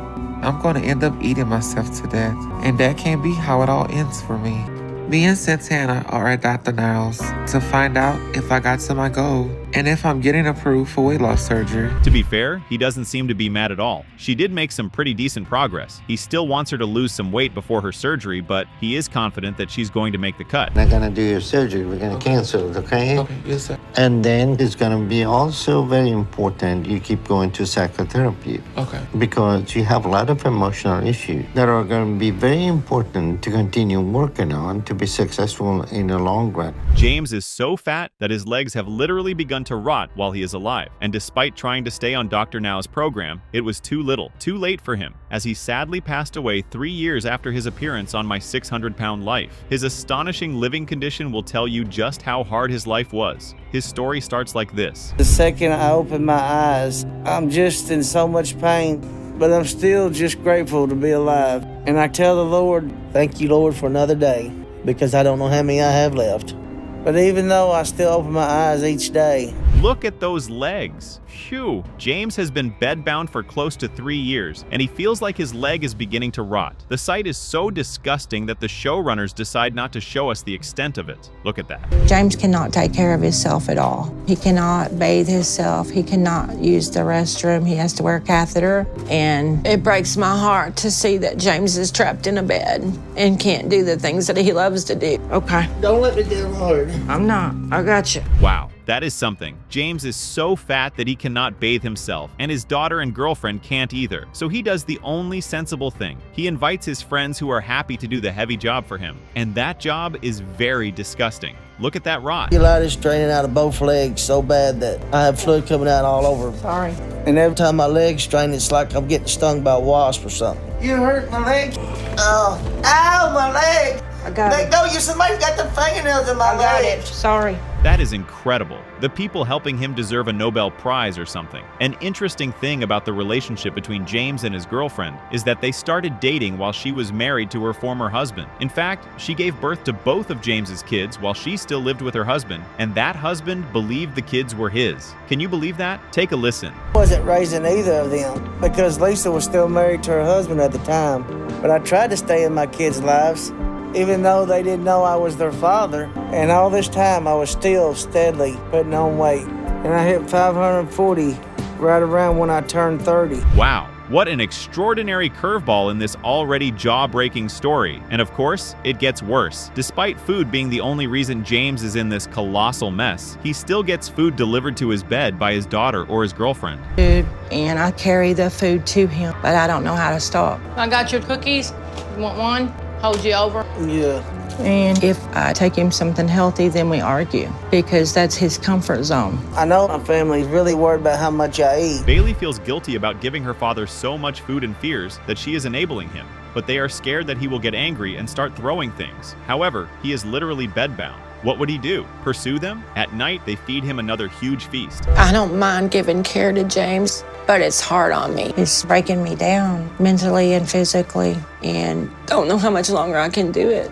I'm going to end up eating myself to death. And that can't be how it all ends for me. Me and Santana are at Dr. Now's to find out if I got to my goal and if I'm getting approved for weight loss surgery. To be fair, he doesn't seem to be mad at all. She did make some pretty decent progress. He still wants her to lose some weight before her surgery, but he is confident that she's going to make the cut. We're not going to do your surgery. We're going to cancel it, okay? Okay, yes, sir. And then it's going to be also very important you keep going to psychotherapy. Okay. Because you have a lot of emotional issues that are going to be very important to continue working on to be successful in the long run. James is so fat that his legs have literally begun to rot while he is alive. And despite trying to stay on Dr. Now's program, it was too little, too late for him, as he sadly passed away 3 years after his appearance on My 600-Pound Life. His astonishing living condition will tell you just how hard his life was. His story starts like this. The second I open my eyes, I'm just in so much pain, but I'm still just grateful to be alive. And I tell the Lord, thank you, Lord, for another day, because I don't know how many I have left. But even though I still open my eyes each day. Look at those legs. Phew. James has been bedbound for close to 3 years, and he feels like his leg is beginning to rot. The sight is so disgusting that the showrunners decide not to show us the extent of it. Look at that. James cannot take care of himself at all. He cannot bathe himself. He cannot use the restroom. He has to wear a catheter. And it breaks my heart to see that James is trapped in a bed and can't do the things that he loves to do. Okay. Don't let me down hard. I'm not. I got you. Wow. That is something. James is so fat that he cannot bathe himself, and his daughter and girlfriend can't either. So he does the only sensible thing. He invites his friends who are happy to do the heavy job for him. And that job is very disgusting. Look at that rot. Cellulitis draining out of both legs so bad that I have fluid coming out all over. Sorry. And every time my legs strain, it's like I'm getting stung by a wasp or something. You hurt my leg? Oh, ow, my leg. I got it. Let go, somebody's got the fingernails in my leg. I got it. Sorry. That is incredible. The people helping him deserve a Nobel Prize or something. An interesting thing about the relationship between James and his girlfriend is that they started dating while she was married to her former husband. In fact, she gave birth to both of James's kids while she still lived with her husband, and that husband believed the kids were his. Can you believe that? Take a listen. I wasn't raising either of them because Lisa was still married to her husband at the time. But I tried to stay in my kids' lives, even though they didn't know I was their father. And all this time, I was still steadily putting on weight. And I hit 540 right around when I turned 30. Wow. What an extraordinary curveball in this already jaw-breaking story. And of course, it gets worse. Despite food being the only reason James is in this colossal mess, he still gets food delivered to his bed by his daughter or his girlfriend. Food, and I carry the food to him, but I don't know how to stop. I got your cookies. You want one? Hold you over? Yeah. And if I take him something healthy, then we argue because that's his comfort zone. I know my family's really worried about how much I eat. Bailey feels guilty about giving her father so much food and fears that she is enabling him, but they are scared that he will get angry and start throwing things. However, he is literally bedbound. What would he do? Pursue them? At night, they feed him another huge feast. I don't mind giving care to James, but it's hard on me. It's breaking me down mentally and physically, and don't know how much longer I can do it.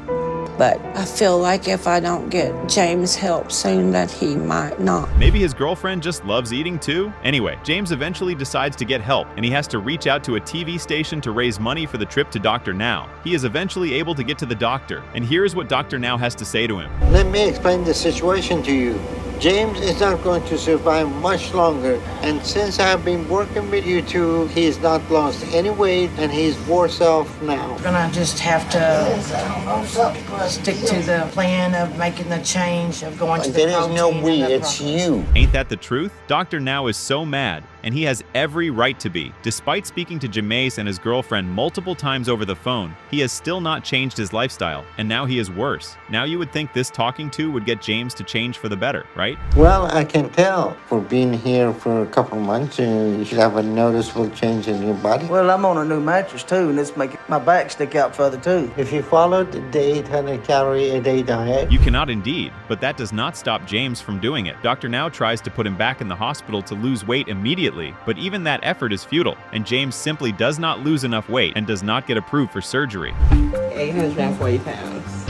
But I feel like if I don't get James help soon, that he might not. Maybe his girlfriend just loves eating too? Anyway, James eventually decides to get help, and he has to reach out to a TV station to raise money for the trip to Dr. Now. He is eventually able to get to the doctor, and here's what Dr. Now has to say to him. Let me explain the situation to you. James is not going to survive much longer, and since I've been working with you two, he's not lost any weight and he's worse off now. We're gonna just have to stick to the plan of making the change of going to the There is protein. no we, it's you. Ain't that the truth? Dr. Now is so mad, and he has every right to be. Despite speaking to Jameis and his girlfriend multiple times over the phone, he has still not changed his lifestyle, and now he is worse. Now you would think this talking to would get James to change for the better, right? Well, I can tell. For being here for a couple months, you should have a noticeable change in your body. Well, I'm on a new mattress too, and it's making my back stick out further too. If you followed the 800 calorie a day diet, You cannot indeed, but that does not stop James from doing it. Dr. Now tries to put him back in the hospital to lose weight immediately, but even that effort is futile, and James simply does not lose enough weight and does not get approved for surgery. 840 pounds.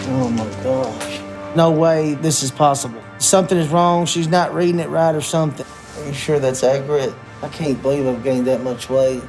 Oh my gosh. No way this is possible. Something is wrong. She's not reading it right or something. Are you sure that's accurate? I can't believe I've gained that much weight.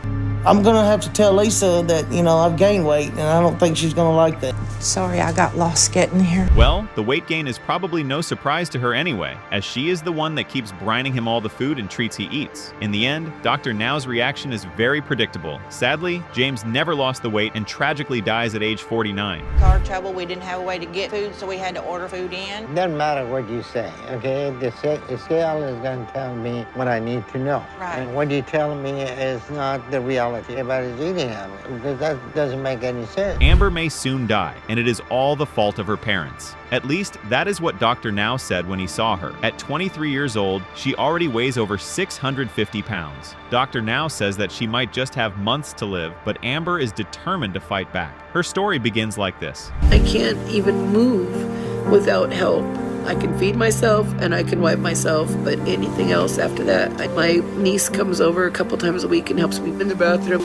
I'm gonna have to tell Lisa that, I've gained weight, and I don't think she's gonna like that. Sorry, I got lost getting here. Well, the weight gain is probably no surprise to her anyway, as she is the one that keeps brining him all the food and treats he eats. In the end, Dr. Now's reaction is very predictable. Sadly, James never lost the weight and tragically dies at age 49. Car trouble, we didn't have a way to get food, so we had to order food in. doesn't matter what you say, okay? The scale is going to tell me what I need to know. Right. And what you tell me is not the reality about his eating habit, because that doesn't make any sense. Amber may soon die, and it is all the fault of her parents. At least, that is what Dr. Now said when he saw her. At 23 years old, she already weighs over 650 pounds. Dr. Now says that she might just have months to live, but Amber is determined to fight back. Her story begins like this. I can't even move without help. I can feed myself and I can wipe myself, but anything else after that, my niece comes over a couple times a week and helps me in the bathroom.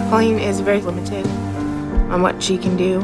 Pauline is very limited on what she can do,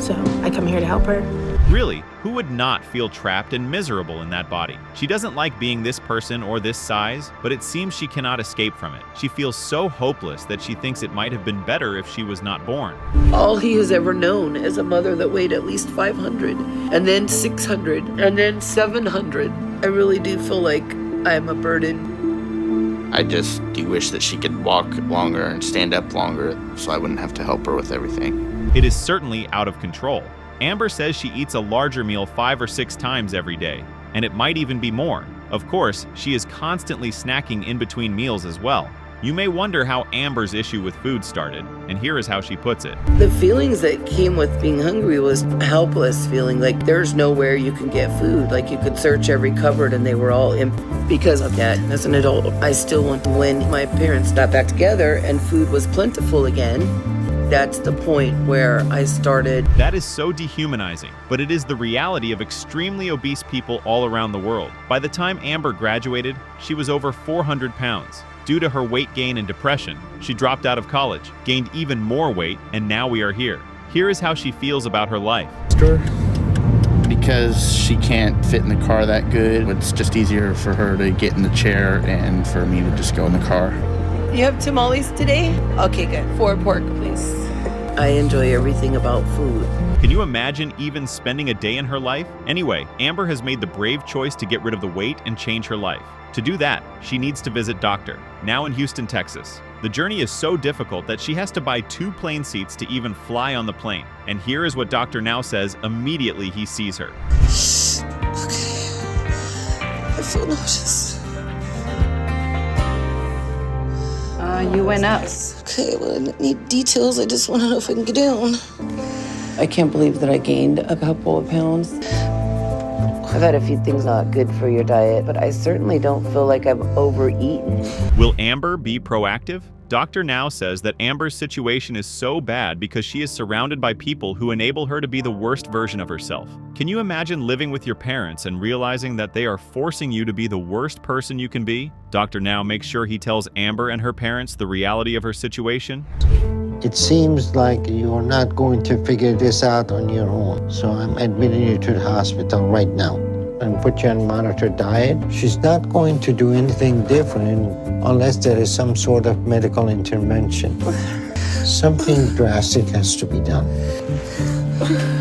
so I come here to help her. Really, who would not feel trapped and miserable in that body? She doesn't like being this person or this size, but it seems she cannot escape from it. She feels so hopeless that she thinks it might have been better if she was not born. All he has ever known is a mother that weighed at least 500, and then 600, and then 700. I really do feel like I'm a burden. I just do wish that she could walk longer and stand up longer so I wouldn't have to help her with everything. It is certainly out of control. Amber says she eats a larger meal 5 or 6 times every day, and it might even be more. Of course, she is constantly snacking in between meals as well. You may wonder how Amber's issue with food started, and here is how she puts it. The feelings that came with being hungry was helpless feeling, like there's nowhere you can get food. Like you could search every cupboard and they were all empty. Because of that, as an adult, I still want to, when my parents got back together and food was plentiful again, that's the point where I started. That is so dehumanizing, but it is the reality of extremely obese people all around the world. By the time Amber graduated, she was over 400 pounds. Due to her weight gain and depression, she dropped out of college, gained even more weight, and now we are here. Here is how she feels about her life. Because she can't fit in the car that good, it's just easier for her to get in the chair and for me to just go in the car. You have tamales today? Okay, good. 4 pork, please. I enjoy everything about food. Can you imagine even spending a day in her life? Anyway, Amber has made the brave choice to get rid of the weight and change her life. To do that, she needs to visit Dr. Now in Houston, Texas. The journey is so difficult that she has to buy 2 plane seats to even fly on the plane. And here is what Dr. Now says immediately he sees her. I feel nauseous. You went up. Okay, well, I need details. I just want to know if I can get down. I can't believe that I gained a couple of pounds. I've had a few things not good for your diet, but I certainly don't feel like I've overeaten. Will Amber be proactive? Dr. Now says that Amber's situation is so bad because she is surrounded by people who enable her to be the worst version of herself. Can you imagine living with your parents and realizing that they are forcing you to be the worst person you can be? Dr. Now makes sure he tells Amber and her parents the reality of her situation. It seems like you're not going to figure this out on your own. So I'm admitting you to the hospital right now and put you on monitored diet. She's not going to do anything different unless there is some sort of medical intervention. Something drastic has to be done.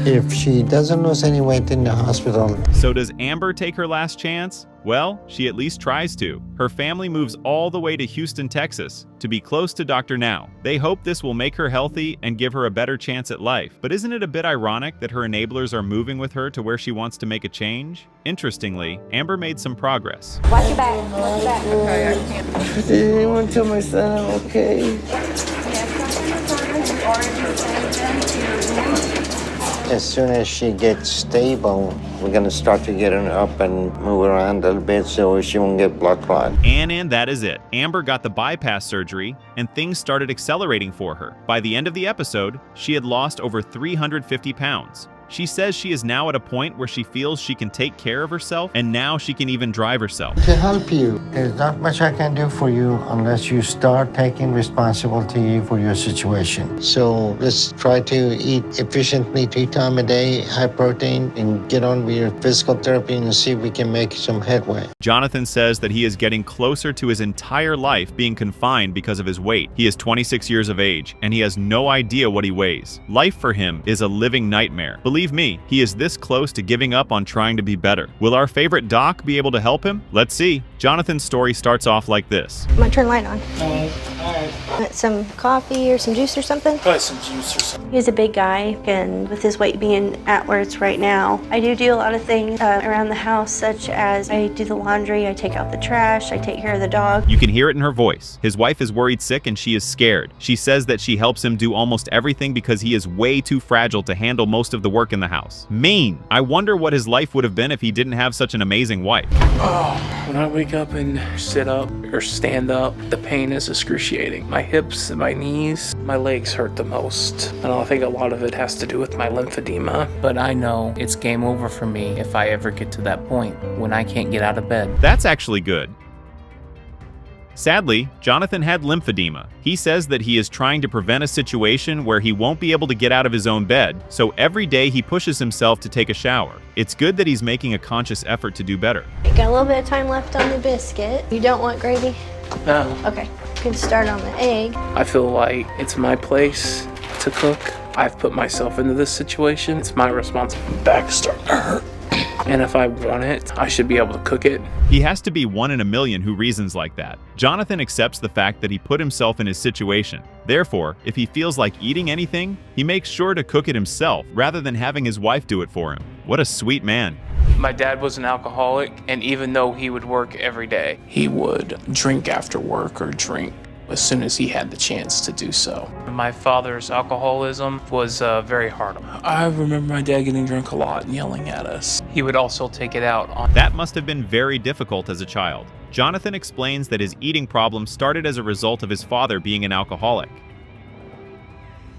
If she doesn't lose any weight in the hospital. So does Amber take her last chance? Well, she at least tries to. Her family moves all the way to Houston, Texas, to be close to Dr. Now. They hope this will make her healthy and give her a better chance at life. But isn't it a bit ironic that her enablers are moving with her to where she wants to make a change? Interestingly, Amber made some progress. Watch your back. Watch your back. Okay, I can't. Did anyone tell my son I'm okay? As soon as she gets stable, we're going to start to get her up and move around a little bit so she won't get blood clot. And that is it. Amber got the bypass surgery, and things started accelerating for her. By the end of the episode, she had lost over 350 pounds. She says she is now at a point where she feels she can take care of herself, and now she can even drive herself. To help you, there's not much I can do for you unless you start taking responsibility for your situation. So let's try to eat efficiently 3 times a day, high protein, and get on with your physical therapy and see if we can make some headway. Jonathan says that he is getting closer to his entire life being confined because of his weight. He is 26 years of age, and he has no idea what he weighs. Life for him is a living nightmare. Believe me, he is this close to giving up on trying to be better. Will our favorite doc be able to help him? Let's see. Jonathan's story starts off like this. I'm gonna turn the light on. Alright. Want some coffee or some juice or something? Probably some juice or something. He's a big guy, and with his weight being at where it's right now, I do a lot of things around the house, such as I do the laundry, I take out the trash, I take care of the dog. You can hear it in her voice. His wife is worried sick and she is scared. She says that she helps him do almost everything because he is way too fragile to handle most of the work in the house. Mean. I wonder what his life would have been if he didn't have such an amazing wife. Oh, when I wake up and sit up or stand up, the pain is excruciating. My hips and my knees, my legs hurt the most. And I think a lot of it has to do with my lymphedema. But I know it's game over for me if I ever get to that point when I can't get out of bed. That's actually good. Sadly, Jonathan had lymphedema. He says that he is trying to prevent a situation where he won't be able to get out of his own bed, so every day he pushes himself to take a shower. It's good that he's making a conscious effort to do better. Got a little bit of time left on the biscuit. You don't want gravy? No. Okay, you can start on the egg. I feel like it's my place to cook. I've put myself into this situation. It's my responsibility. Back is starting to hurt. And if I want it, I should be able to cook it. He has to be 1 in a million who reasons like that. Jonathan accepts the fact that he put himself in his situation. Therefore, if he feels like eating anything, he makes sure to cook it himself rather than having his wife do it for him. What a sweet man. My dad was an alcoholic, and even though he would work every day, he would drink after work or drink as soon as he had the chance to do so. My father's alcoholism was very hard on me. I remember my dad getting drunk a lot and yelling at us. He would also take it out on... That must have been very difficult as a child. Jonathan explains that his eating problem started as a result of his father being an alcoholic.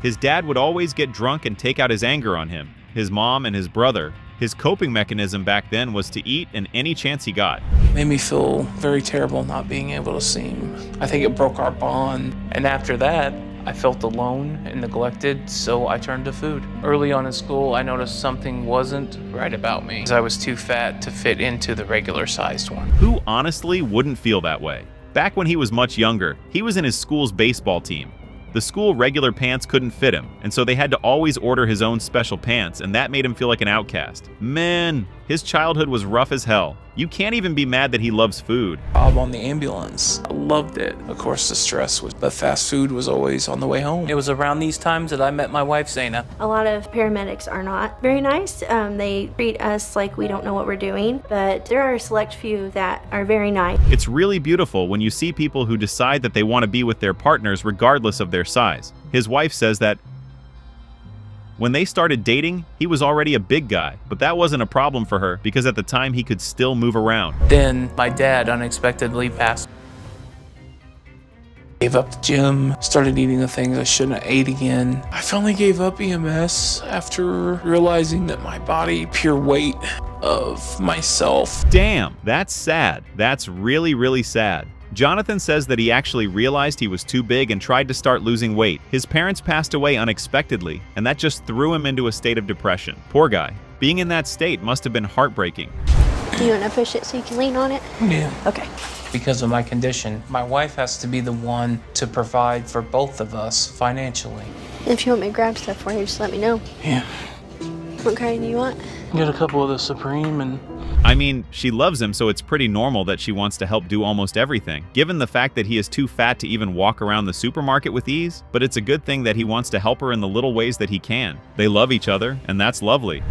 His dad would always get drunk and take out his anger on him, his mom, and his brother. His coping mechanism back then was to eat in any chance he got. Made me feel very terrible not being able to see him. I think it broke our bond. And after that, I felt alone and neglected, so I turned to food. Early on in school, I noticed something wasn't right about me, as I was too fat to fit into the regular-sized one. Who honestly wouldn't feel that way? Back when he was much younger, he was in his school's baseball team. The school regular pants couldn't fit him, and so they had to always order his own special pants, and that made him feel like an outcast. Man, his childhood was rough as hell. You can't even be mad that he loves food. Job on the ambulance. I loved it. Of course, the stress was, but fast food was always on the way home. It was around these times that I met my wife, Ciana. A lot of paramedics are not very nice. They treat us like we don't know what we're doing, but there are a select few that are very nice. It's really beautiful when you see people who decide that they want to be with their partners regardless of their size. His wife says that when they started dating, he was already a big guy, but that wasn't a problem for her because at the time he could still move around. Then my dad unexpectedly passed. Gave up the gym, started eating the things I shouldn't have ate again. I finally gave up EMS after realizing that my body, pure weight of myself. Damn, that's sad. That's really, really sad. Jonathan says that he actually realized he was too big and tried to start losing weight. His parents passed away unexpectedly, and that just threw him into a state of depression. Poor guy. Being in that state must have been heartbreaking. Do you want to push it so you can lean on it? Yeah. Okay. Because of my condition, my wife has to be the one to provide for both of us financially. If you want me to grab stuff for you, just let me know. Yeah. What kind do you want? Get a couple of the Supreme and... I mean, she loves him, so it's pretty normal that she wants to help do almost everything, given the fact that he is too fat to even walk around the supermarket with ease, but it's a good thing that he wants to help her in the little ways that he can. They love each other, and that's lovely.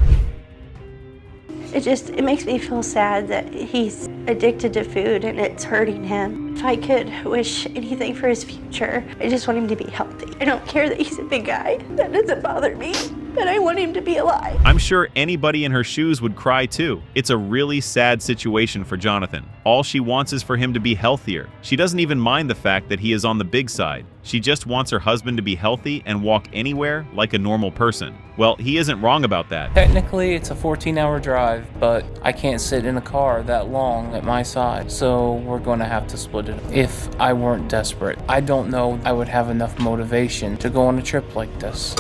It makes me feel sad that he's addicted to food and it's hurting him. If I could wish anything for his future, I just want him to be healthy. I don't care that he's a big guy. That doesn't bother me, but I want him to be alive. I'm sure anybody in her shoes would cry too. It's a really sad situation for Jonathan. All she wants is for him to be healthier. She doesn't even mind the fact that he is on the big side. She just wants her husband to be healthy and walk anywhere like a normal person. Well, he isn't wrong about that. Technically, it's a 14-hour drive, but I can't sit in a car that long at my side, so we're going to have to split it. If I weren't desperate, I don't know I would have enough motivation to go on a trip like this.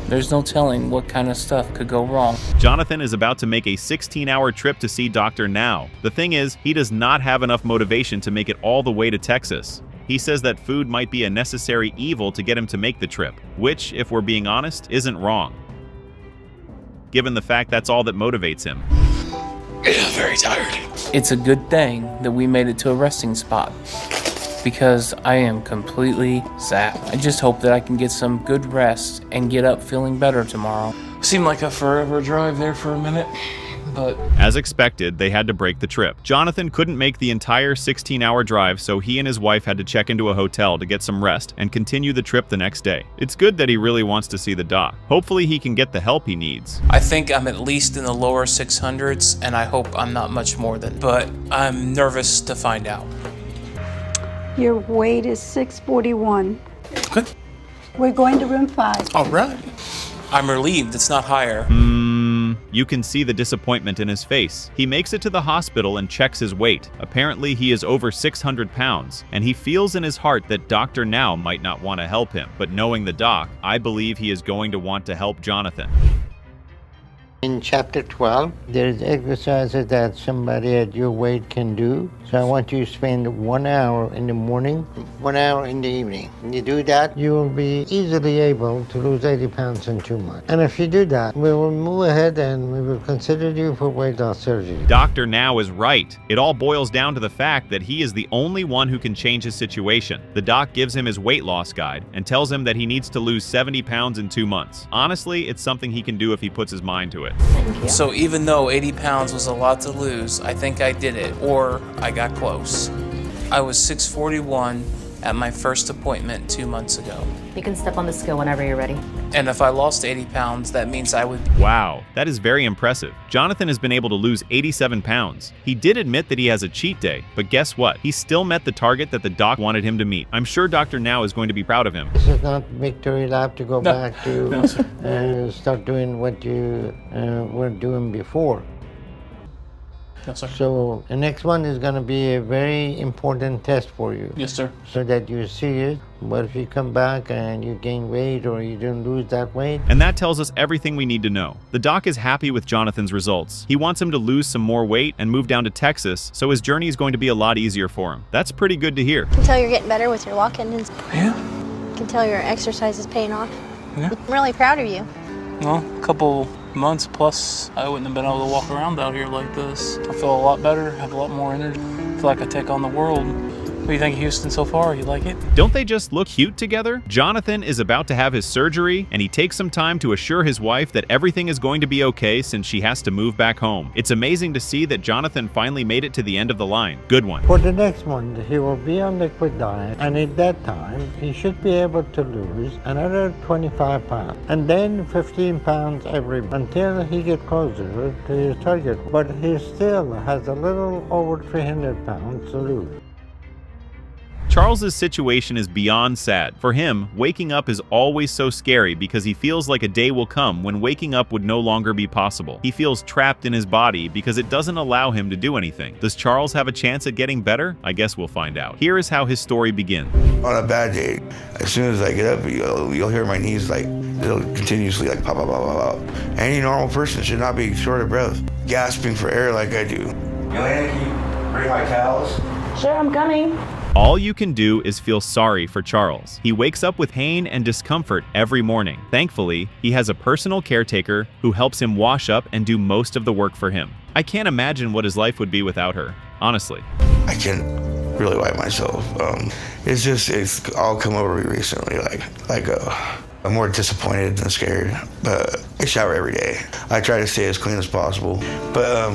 There's no telling what kind of stuff could go wrong. Jonathan is about to make a 16-hour trip to see Dr. Now. The thing is, he does not have enough motivation to make it all the way to Texas. He says that food might be a necessary evil to get him to make the trip, which, if we're being honest, isn't wrong, given the fact that's all that motivates him. Yeah, very tired. It's a good thing that we made it to a resting spot, because I am completely zapped. I just hope that I can get some good rest and get up feeling better tomorrow. Seemed like a forever drive there for a minute, but... As expected, they had to break the trip. Jonathan couldn't make the entire 16-hour drive, so he and his wife had to check into a hotel to get some rest and continue the trip the next day. It's good that he really wants to see the doc. Hopefully he can get the help he needs. I think I'm at least in the lower 600s, and I hope I'm not much more than, but I'm nervous to find out. Your weight is 641. Good. We're going to room 5. All right. I'm relieved it's not higher. You can see the disappointment in his face. He makes it to the hospital and checks his weight. Apparently he is over 600 pounds, and he feels in his heart that Dr. Now might not want to help him. But knowing the doc, I believe he is going to want to help Jonathan. In chapter 12, there's exercises that somebody at your weight can do. So I want you to spend 1 hour in the morning, 1 hour in the evening. When you do that, you will be easily able to lose 80 pounds in 2 months. And if you do that, we will move ahead and we will consider you for weight loss surgery. Dr. Now is right. It all boils down to the fact that he is the only one who can change his situation. The doc gives him his weight loss guide and tells him that he needs to lose 70 pounds in 2 months. Honestly, it's something he can do if he puts his mind to it. So even though 80 pounds was a lot to lose, I think I did it, or I got close. I was 641 at my first appointment 2 months ago. You can step on the scale whenever you're ready. And if I lost 80 pounds, that means I would... Wow, that is very impressive. Jonathan has been able to lose 87 pounds. He did admit that he has a cheat day, but guess what? He still met the target that the doc wanted him to meet. I'm sure Dr. Now is going to be proud of him. This is not victory lap to go back to start doing what you were doing before. Yes, sir. So the next one is going to be a very important test for you. Yes, sir. So that you see it. But if you come back and you gain weight or you don't lose that weight. And that tells us everything we need to know. The doc is happy with Jonathan's results. He wants him to lose some more weight and move down to Texas, so his journey is going to be a lot easier for him. That's pretty good to hear. I can tell you're getting better with your walking. Yeah. can tell your exercise is paying off. Yeah. I'm really proud of you. Well, a couple months plus, I wouldn't have been able to walk around out here like this. I feel a lot better, have a lot more energy. I feel like I take on the world. What do you think of Houston so far? You like it? Don't they just look cute together? Jonathan is about to have his surgery, and he takes some time to assure his wife that everything is going to be okay since she has to move back home. It's amazing to see that Jonathan finally made it to the end of the line. Good one. For the next month, he will be on liquid diet, and at that time, he should be able to lose another 25 pounds, and then 15 pounds every month until he gets closer to his target. But he still has a little over 300 pounds to lose. Charles's situation is beyond sad. For him, waking up is always so scary because he feels like a day will come when waking up would no longer be possible. He feels trapped in his body because it doesn't allow him to do anything. Does Charles have a chance at getting better? I guess we'll find out. Here is how his story begins. On a bad day, as soon as I get up, you'll hear my knees like, they'll continuously like pop, pop, pop, pop, pop. Any normal person should not be short of breath, gasping for air like I do. Yelena, can you bring my towels? Sure, I'm coming. All you can do is feel sorry for Charles. He wakes up with pain and discomfort every morning. Thankfully, he has a personal caretaker who helps him wash up and do most of the work for him. I can't imagine what his life would be without her, honestly. I can't really wipe myself. It's all come over me recently. I'm more disappointed than scared, but I shower every day. I try to stay as clean as possible, but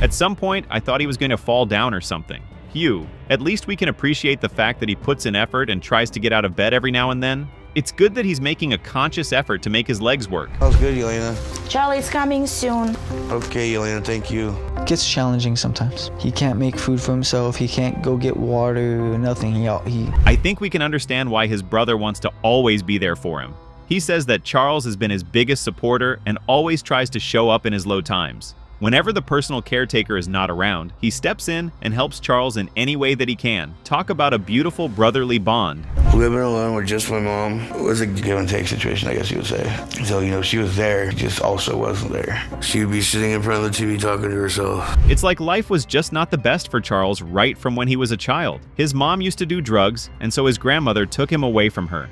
At some point, I thought he was going to fall down or something. Phew. At least we can appreciate the fact that he puts in effort and tries to get out of bed every now and then. It's good that he's making a conscious effort to make his legs work. That was good, Yelena. Charlie's coming soon. Okay, Yelena, thank you. It gets challenging sometimes. He can't make food for himself. He can't go get water, nothing. I think we can understand why his brother wants to always be there for him. He says that Charles has been his biggest supporter and always tries to show up in his low times. Whenever the personal caretaker is not around, he steps in and helps Charles in any way that he can. Talk about a beautiful brotherly bond. Living alone with just my mom was a give and take situation, I guess you would say. So, she was there, just also wasn't there. She would be sitting in front of the TV talking to herself. It's like life was just not the best for Charles right from when he was a child. His mom used to do drugs, and so his grandmother took him away from her.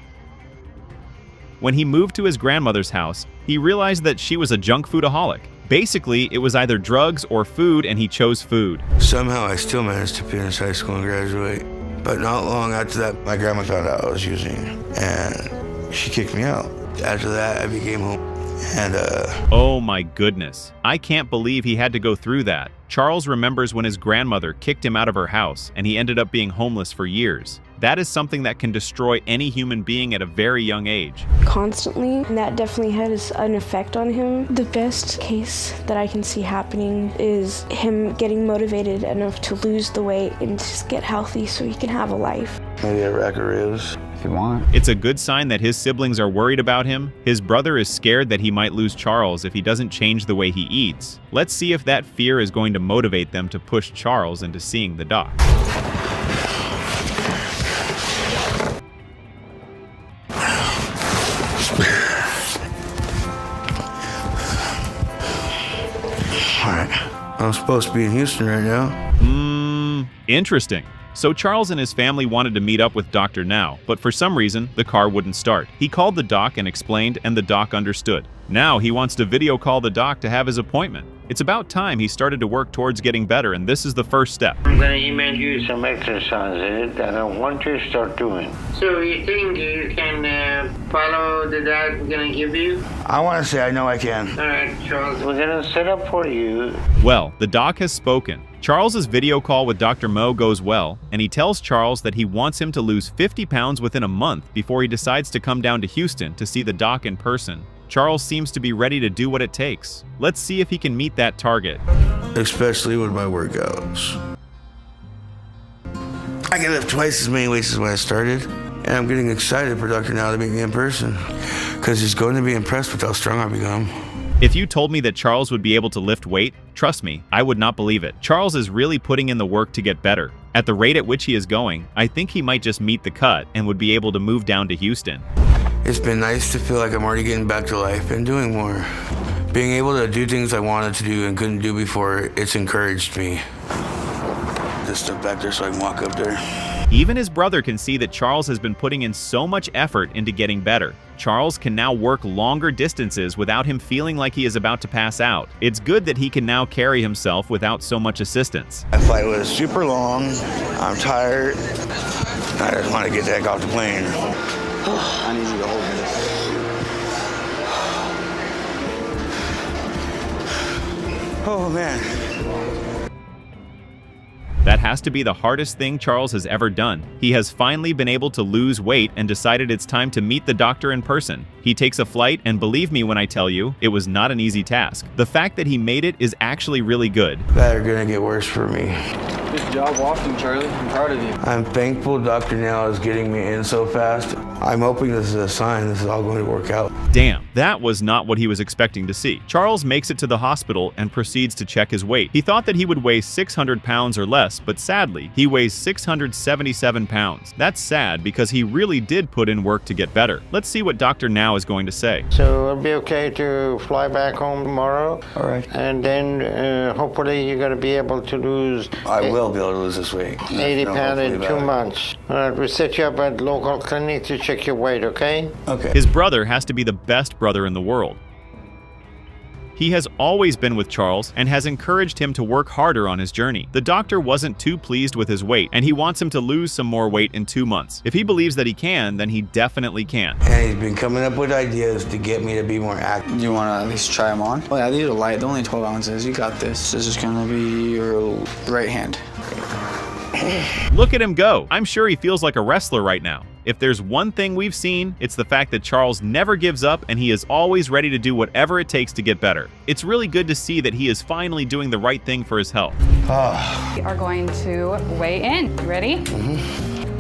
When he moved to his grandmother's house, he realized that she was a junk foodaholic. Basically, it was either drugs or food, and he chose food. Somehow I still managed to finish high school and graduate. But not long after that, my grandma found out I was using, and she kicked me out. After that, I became home, and Oh my goodness. I can't believe he had to go through that. Charles remembers when his grandmother kicked him out of her house, and he ended up being homeless for years. That is something that can destroy any human being at a very young age. Constantly, and that definitely has an effect on him. The best case that I can see happening is him getting motivated enough to lose the weight and just get healthy so he can have a life. maybe a rack of ribs if you want. It's a good sign that his siblings are worried about him. His brother is scared that he might lose Charles if he doesn't change the way he eats. Let's see if that fear is going to motivate them to push Charles into seeing the doc. I'm supposed to be in Houston right now. Interesting. So Charles and his family wanted to meet up with Dr. Now, but for some reason, the car wouldn't start. He called the doc and explained, and the doc understood. Now he wants to video call the doc to have his appointment. It's about time he started to work towards getting better, and this is the first step. I'm going to email you some exercises that I want you to start doing. So you think you can follow the diet we're going to give you? I want to say I know I can. All right, Charles, we're going to set up for you. Well, the doc has spoken. Charles's video call with Dr. Mo goes well, and he tells Charles that he wants him to lose 50 pounds within a month before he decides to come down to Houston to see the doc in person. Charles seems to be ready to do what it takes. Let's see if he can meet that target. Especially with my workouts. I can lift twice as many weights as when I started, and I'm getting excited for Dr. Now to meet me in person, because he's going to be impressed with how strong I become. If you told me that Charles would be able to lift weight, trust me, I would not believe it. Charles is really putting in the work to get better. At the rate at which he is going, I think he might just meet the cut and would be able to move down to Houston. It's been nice to feel like I'm already getting back to life and doing more. Being able to do things I wanted to do and couldn't do before, it's encouraged me. Just step back there so I can walk up there. Even his brother can see that Charles has been putting in so much effort into getting better. Charles can now work longer distances without him feeling like he is about to pass out. It's good that he can now carry himself without so much assistance. My flight was super long. I'm tired. I just want to get back off the plane. I need you to hold this. Oh, man. That has to be the hardest thing Charles has ever done. He has finally been able to lose weight and decided it's time to meet the doctor in person. He takes a flight, and believe me when I tell you, it was not an easy task. The fact that he made it is actually really good. That are gonna get worse for me. Good job walking, Charlie. I'm proud of you. I'm thankful Dr. Now is getting me in so fast. I'm hoping this is a sign this is all going to work out. Damn, that was not what he was expecting to see. Charles makes it to the hospital and proceeds to check his weight. He thought that he would weigh 600 pounds or less, but sadly, he weighs 677 pounds. That's sad because he really did put in work to get better. Let's see what Dr. Now is going to say. So it'll be okay to fly back home tomorrow? All right. And then hopefully you're going to be able to lose... I will be able to lose this weight. 80 pounds in 2 months. All right, we'll set you up at local clinic to check your weight, okay? Okay. His brother has to be the best brother in the world. He has always been with Charles and has encouraged him to work harder on his journey. The doctor wasn't too pleased with his weight, and he wants him to lose some more weight in 2 months. If he believes that he can, then he definitely can. And he's been coming up with ideas to get me to be more active. You want to at least try them on? Oh yeah, these are light. They're only 12 ounces. You got this. This is going to be your right hand. Look at him go. I'm sure he feels like a wrestler right now. If there's one thing we've seen, it's the fact that Charles never gives up and he is always ready to do whatever it takes to get better. It's really good to see that he is finally doing the right thing for his health. We are going to weigh in. You ready?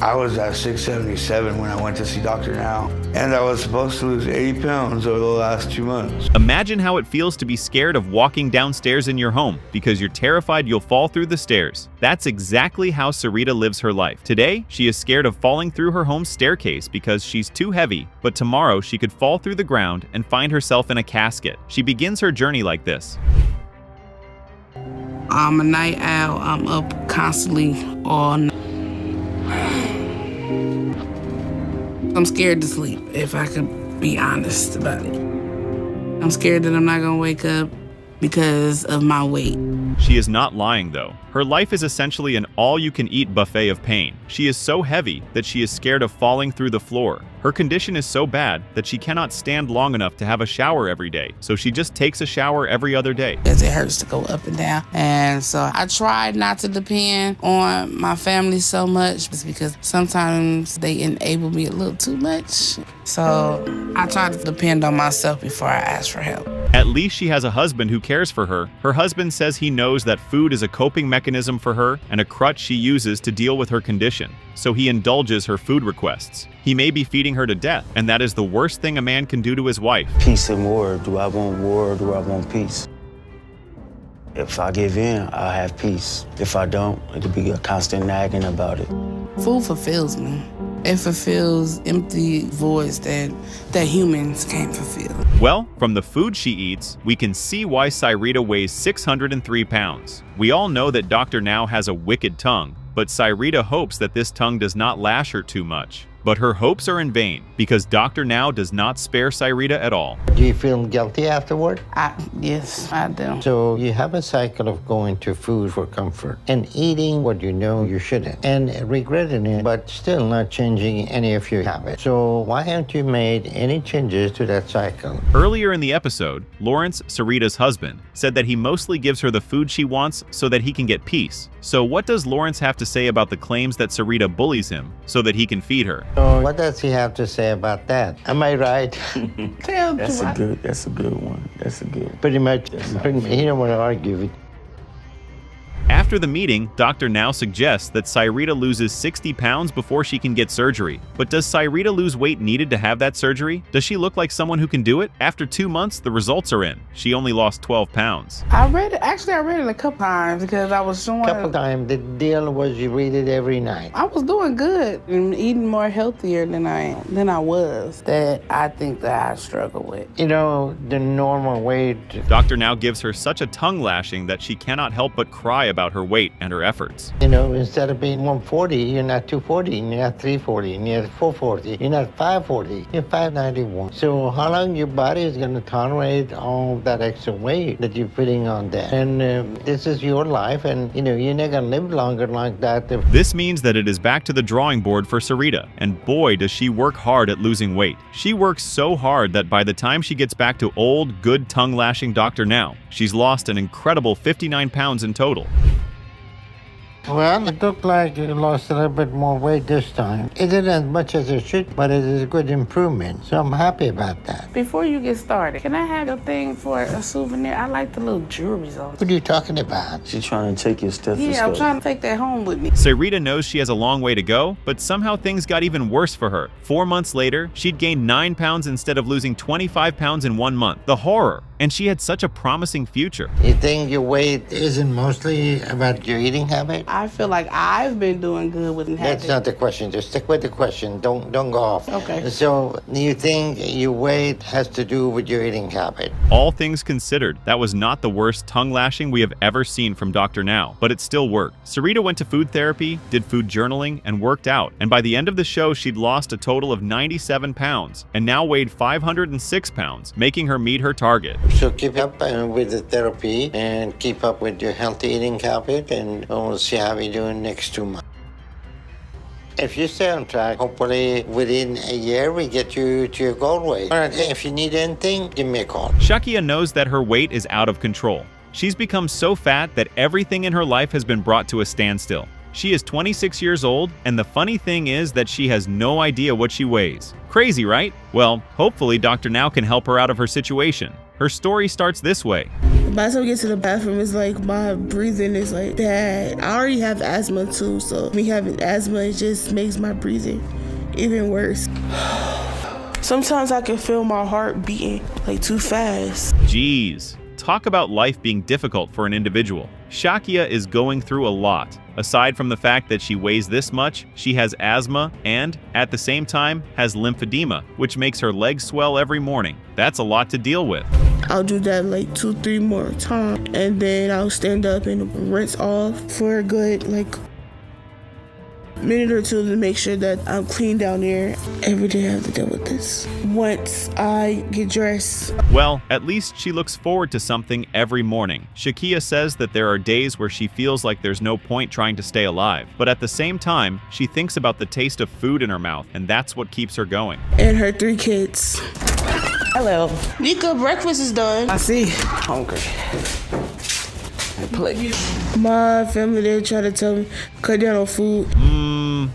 I was at 677 when I went to see Dr. Now, and I was supposed to lose 80 pounds over the last 2 months. Imagine how it feels to be scared of walking downstairs in your home because you're terrified you'll fall through the stairs. That's exactly how Sarita lives her life. Today, she is scared of falling through her home staircase because she's too heavy, but tomorrow she could fall through the ground and find herself in a casket. She begins her journey like this. I'm a night owl. I'm up constantly all night. I'm scared to sleep, if I could be honest about it. I'm scared that I'm not gonna wake up because of my weight. She is not lying though. Her life is essentially an all-you-can-eat buffet of pain. She is so heavy that she is scared of falling through the floor. Her condition is so bad that she cannot stand long enough to have a shower every day, so she just takes a shower every other day. Because it hurts to go up and down. And so I tried not to depend on my family so much because sometimes they enable me a little too much. So I try to depend on myself before I ask for help. At least she has a husband who cares for her. Her husband says he knows that food is a coping mechanism for her and a crutch she uses to deal with her condition, so he indulges her food requests. He may be feeding her to death, and that is the worst thing a man can do to his wife. Peace and war. Do I want war or do I want peace? If I give in, I'll have peace. If I don't, it'll be a constant nagging about it. Food fulfills me. It fulfills empty voids that humans can't fulfill. Well, from the food she eats, we can see why Sarita weighs 603 pounds. We all know that Dr. Now has a wicked tongue, but Sarita hopes that this tongue does not lash her too much. But her hopes are in vain, because Dr. Now does not spare Sarita at all. Do you feel guilty afterward? Yes, I do. So you have a cycle of going to food for comfort and eating what you know you shouldn't and regretting it, but still not changing any of your habits. So why haven't you made any changes to that cycle? Earlier in the episode, Lawrence, Sarita's husband, said that he mostly gives her the food she wants so that he can get peace. So what does Lawrence have to say about the claims that Sarita bullies him so that he can feed her? So what does he have to say about that? Am I right? That's a good one. That's a good. Pretty much. He don't want to argue with. After the meeting, Dr. Now suggests that Sarita loses 60 pounds before she can get surgery. But does Sarita lose weight needed to have that surgery? Does she look like someone who can do it? After 2 months, the results are in. She only lost 12 pounds. I read it a couple times because I was showing. Couple times. The deal was you read it every night. I was doing good and eating more healthier than I was. That I think that I struggle with. You know, the normal weight. Dr. Now gives her such a tongue lashing that she cannot help but cry about her weight and her efforts. You know, instead of being 140, you're not 240, you're not 340, you're not 440, you're not 540, you're 591. So how long your body is going to tolerate all that extra weight that you're putting on there? And this is your life, and you know, you're not going to live longer like that. This means that it is back to the drawing board for Sarita, and boy does she work hard at losing weight. She works so hard that by the time she gets back to old, good tongue-lashing Dr. Now, she's lost an incredible 59 pounds in total. Well, it looked like you lost a little bit more weight this time. It isn't as much as it should, but it is a good improvement, so I'm happy about that. Before you get started, can I have a thing for a souvenir? I like the little jewelry on. What are you talking about? She's trying to take your stethoscope. Yeah, I'm trying to take that home with me. Sarita knows she has a long way to go, but somehow things got even worse for her. 4 months later, she'd gained 9 pounds instead of losing 25 pounds in 1 month. The horror! And she had such a promising future. You think your weight isn't mostly about your eating habit? I feel like I've been doing good with habits. That's not the question. Just stick with the question. Don't go off. Okay. So, you think your weight has to do with your eating habit? All things considered, that was not the worst tongue lashing we have ever seen from Dr. Now, but it still worked. Sarita went to food therapy, did food journaling, and worked out. And by the end of the show, she'd lost a total of 97 pounds and now weighed 506 pounds, making her meet her target. So keep up with the therapy and keep up with your healthy eating habit, and we'll see how you're doing next 2 months. If you stay on track, hopefully within a year we get you to your goal weight. All right, if you need anything, give me a call. Shakiya knows that her weight is out of control. She's become so fat that everything in her life has been brought to a standstill. She is 26 years old, and the funny thing is that she has no idea what she weighs. Crazy, right? Well, hopefully Dr. Now can help her out of her situation. Her story starts this way. By the time I get to the bathroom, it's like my breathing is like bad. I already have asthma too, so me having asthma, it just makes my breathing even worse. Sometimes I can feel my heart beating like too fast. Jeez, talk about life being difficult for an individual. Shakiya is going through a lot. Aside from the fact that she weighs this much, she has asthma and, at the same time, has lymphedema, which makes her legs swell every morning. That's a lot to deal with. I'll do that like 2-3 more times, and then I'll stand up and rinse off for a good minute or two to make sure that I'm clean down there. Every day I have to deal with this. Once I get dressed. Well, at least she looks forward to something every morning. Shakiya says that there are days where she feels like there's no point trying to stay alive. But at the same time, she thinks about the taste of food in her mouth, and that's what keeps her going. And her 3 kids. Hello. Nika, breakfast is done. I see. Hungry. My family, they try to tell me, cut down on food.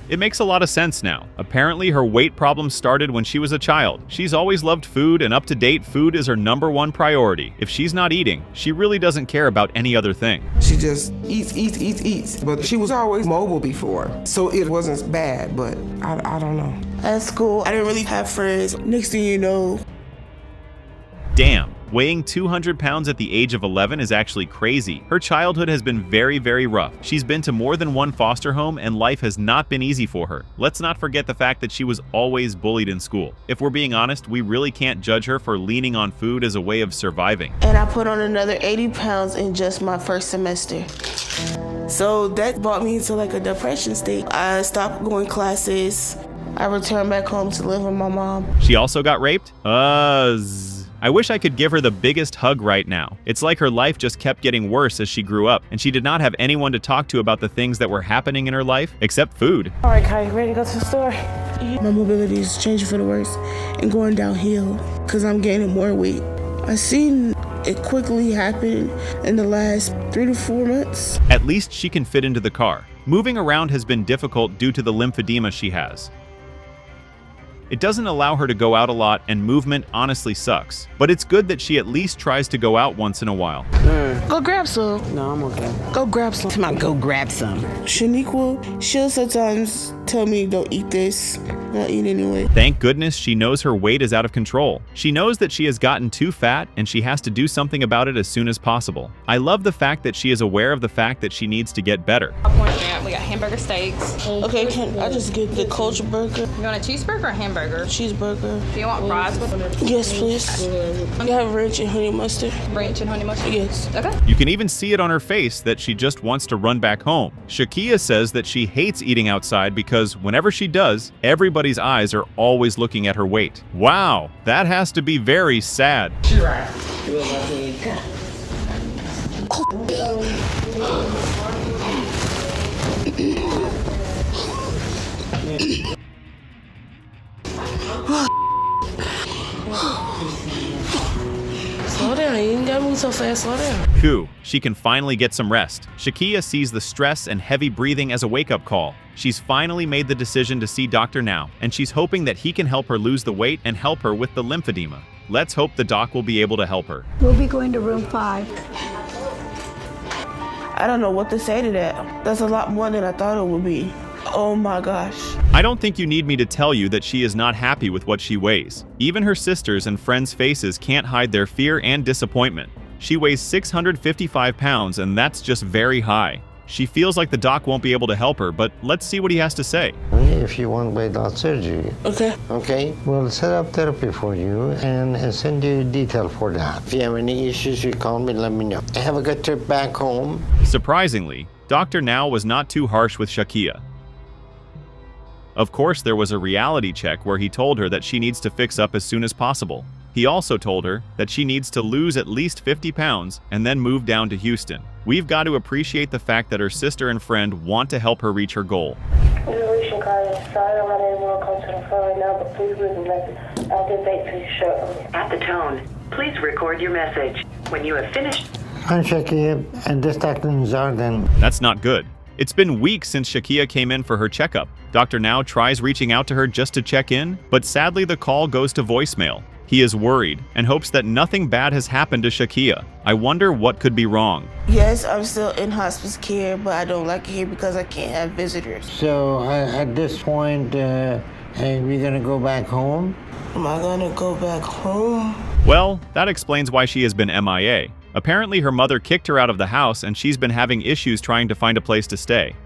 It makes a lot of sense now. Apparently, her weight problem started when she was a child. She's always loved food, and up to date, food is her #1 priority. If she's not eating, she really doesn't care about any other thing. She just eats. But she was always mobile before, so it wasn't bad, but I don't know. At school, I didn't really have friends. Next thing you know. Damn. Weighing 200 pounds at the age of 11 is actually crazy. Her childhood has been very, very rough. She's been to more than one foster home, and life has not been easy for her. Let's not forget the fact that she was always bullied in school. If we're being honest, we really can't judge her for leaning on food as a way of surviving. And I put on another 80 pounds in just my first semester. So that brought me into like a depression state. I stopped going classes. I returned back home to live with my mom. She also got raped? I wish I could give her the biggest hug right now. It's like her life just kept getting worse as she grew up, and she did not have anyone to talk to about the things that were happening in her life, except food. All right, Kai, ready to go to the store? My mobility is changing for the worse and going downhill because I'm gaining more weight. I've seen it quickly happen in the last 3 to 4 months. At least she can fit into the car. Moving around has been difficult due to the lymphedema she has. It doesn't allow her to go out a lot, and movement honestly sucks. But it's good that she at least tries to go out once in a while. Go grab some. No, I'm okay. Go grab some. Come on, go grab some. Shaniqua, she'll sometimes tell me don't eat this. I'll eat anyway. Thank goodness she knows her weight is out of control. She knows that she has gotten too fat, and she has to do something about it as soon as possible. I love the fact that she is aware of the fact that she needs to get better. We got hamburger steaks. Okay, can I just get the culture burger? You want a cheeseburger or a hamburger? Cheeseburger. Do you want fries with it? Yes, please. You have ranch and honey mustard? Ranch and honey mustard? Yes. Okay. You can even see it on her face that she just wants to run back home. Shakiya says that she hates eating outside because whenever she does, everybody's eyes are always looking at her weight. Wow, that has to be very sad. Slow down, you ain't gotta move so fast, slow down. Phew, she can finally get some rest. Shakiya sees the stress and heavy breathing as a wake-up call. She's finally made the decision to see Dr. Now, and she's hoping that he can help her lose the weight and help her with the lymphedema. Let's hope the doc will be able to help her. We'll be going to room 5. I don't know what to say to that. That's a lot more than I thought it would be. Oh my gosh. I don't think you need me to tell you that she is not happy with what she weighs. Even her sisters and friends' faces can't hide their fear and disappointment. She weighs 655 pounds, and that's just very high. She feels like the doc won't be able to help her, but let's see what he has to say. If you want weight loss surgery. Okay. Okay, we'll set up therapy for you and send you detail for that. If you have any issues, you call me, let me know. Have a good trip back home. Surprisingly, Dr. Now was not too harsh with Shakiya. Of course, there was a reality check where he told her that she needs to fix up as soon as possible. He also told her that she needs to lose at least 50 pounds and then move down to Houston. We've got to appreciate the fact that her sister and friend want to help her reach her goal. Sorry, I'm not able to come to the phone right now, but please leave a message. I'll get back to you shortly. At the tone, please record your message. When you have finished... I'm Shakiya, and this Dr. Zardan. That's not good. It's been weeks since Shakiya came in for her checkup. Dr. Now tries reaching out to her just to check in, but sadly the call goes to voicemail. He is worried and hopes that nothing bad has happened to Shakiya. I wonder what could be wrong. Yes, I'm still in hospice care, but I don't like it here because I can't have visitors. So at this point, are we gonna go back home? Am I gonna go back home? Well, that explains why she has been MIA. Apparently her mother kicked her out of the house and she's been having issues trying to find a place to stay.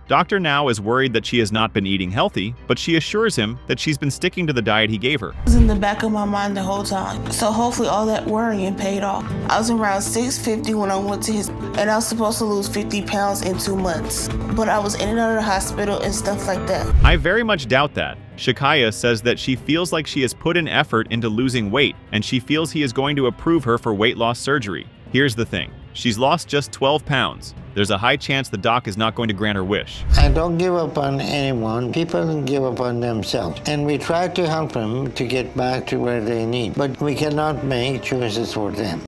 Dr. Now is worried that she has not been eating healthy, but she assures him that she's been sticking to the diet he gave her. It was in the back of my mind the whole time. So hopefully all that worrying paid off. I was around 650 when I went to his, and I was supposed to lose 50 pounds in 2 months. But I was in and out of the hospital and stuff like that. I very much doubt that. Shakiya says that she feels like she has put an effort into losing weight, and she feels he is going to approve her for weight loss surgery. Here's the thing. She's lost just 12 pounds. There's a high chance the doc is not going to grant her wish. I don't give up on anyone. People don't give up on themselves. And we try to help them to get back to where they need. But we cannot make choices for them.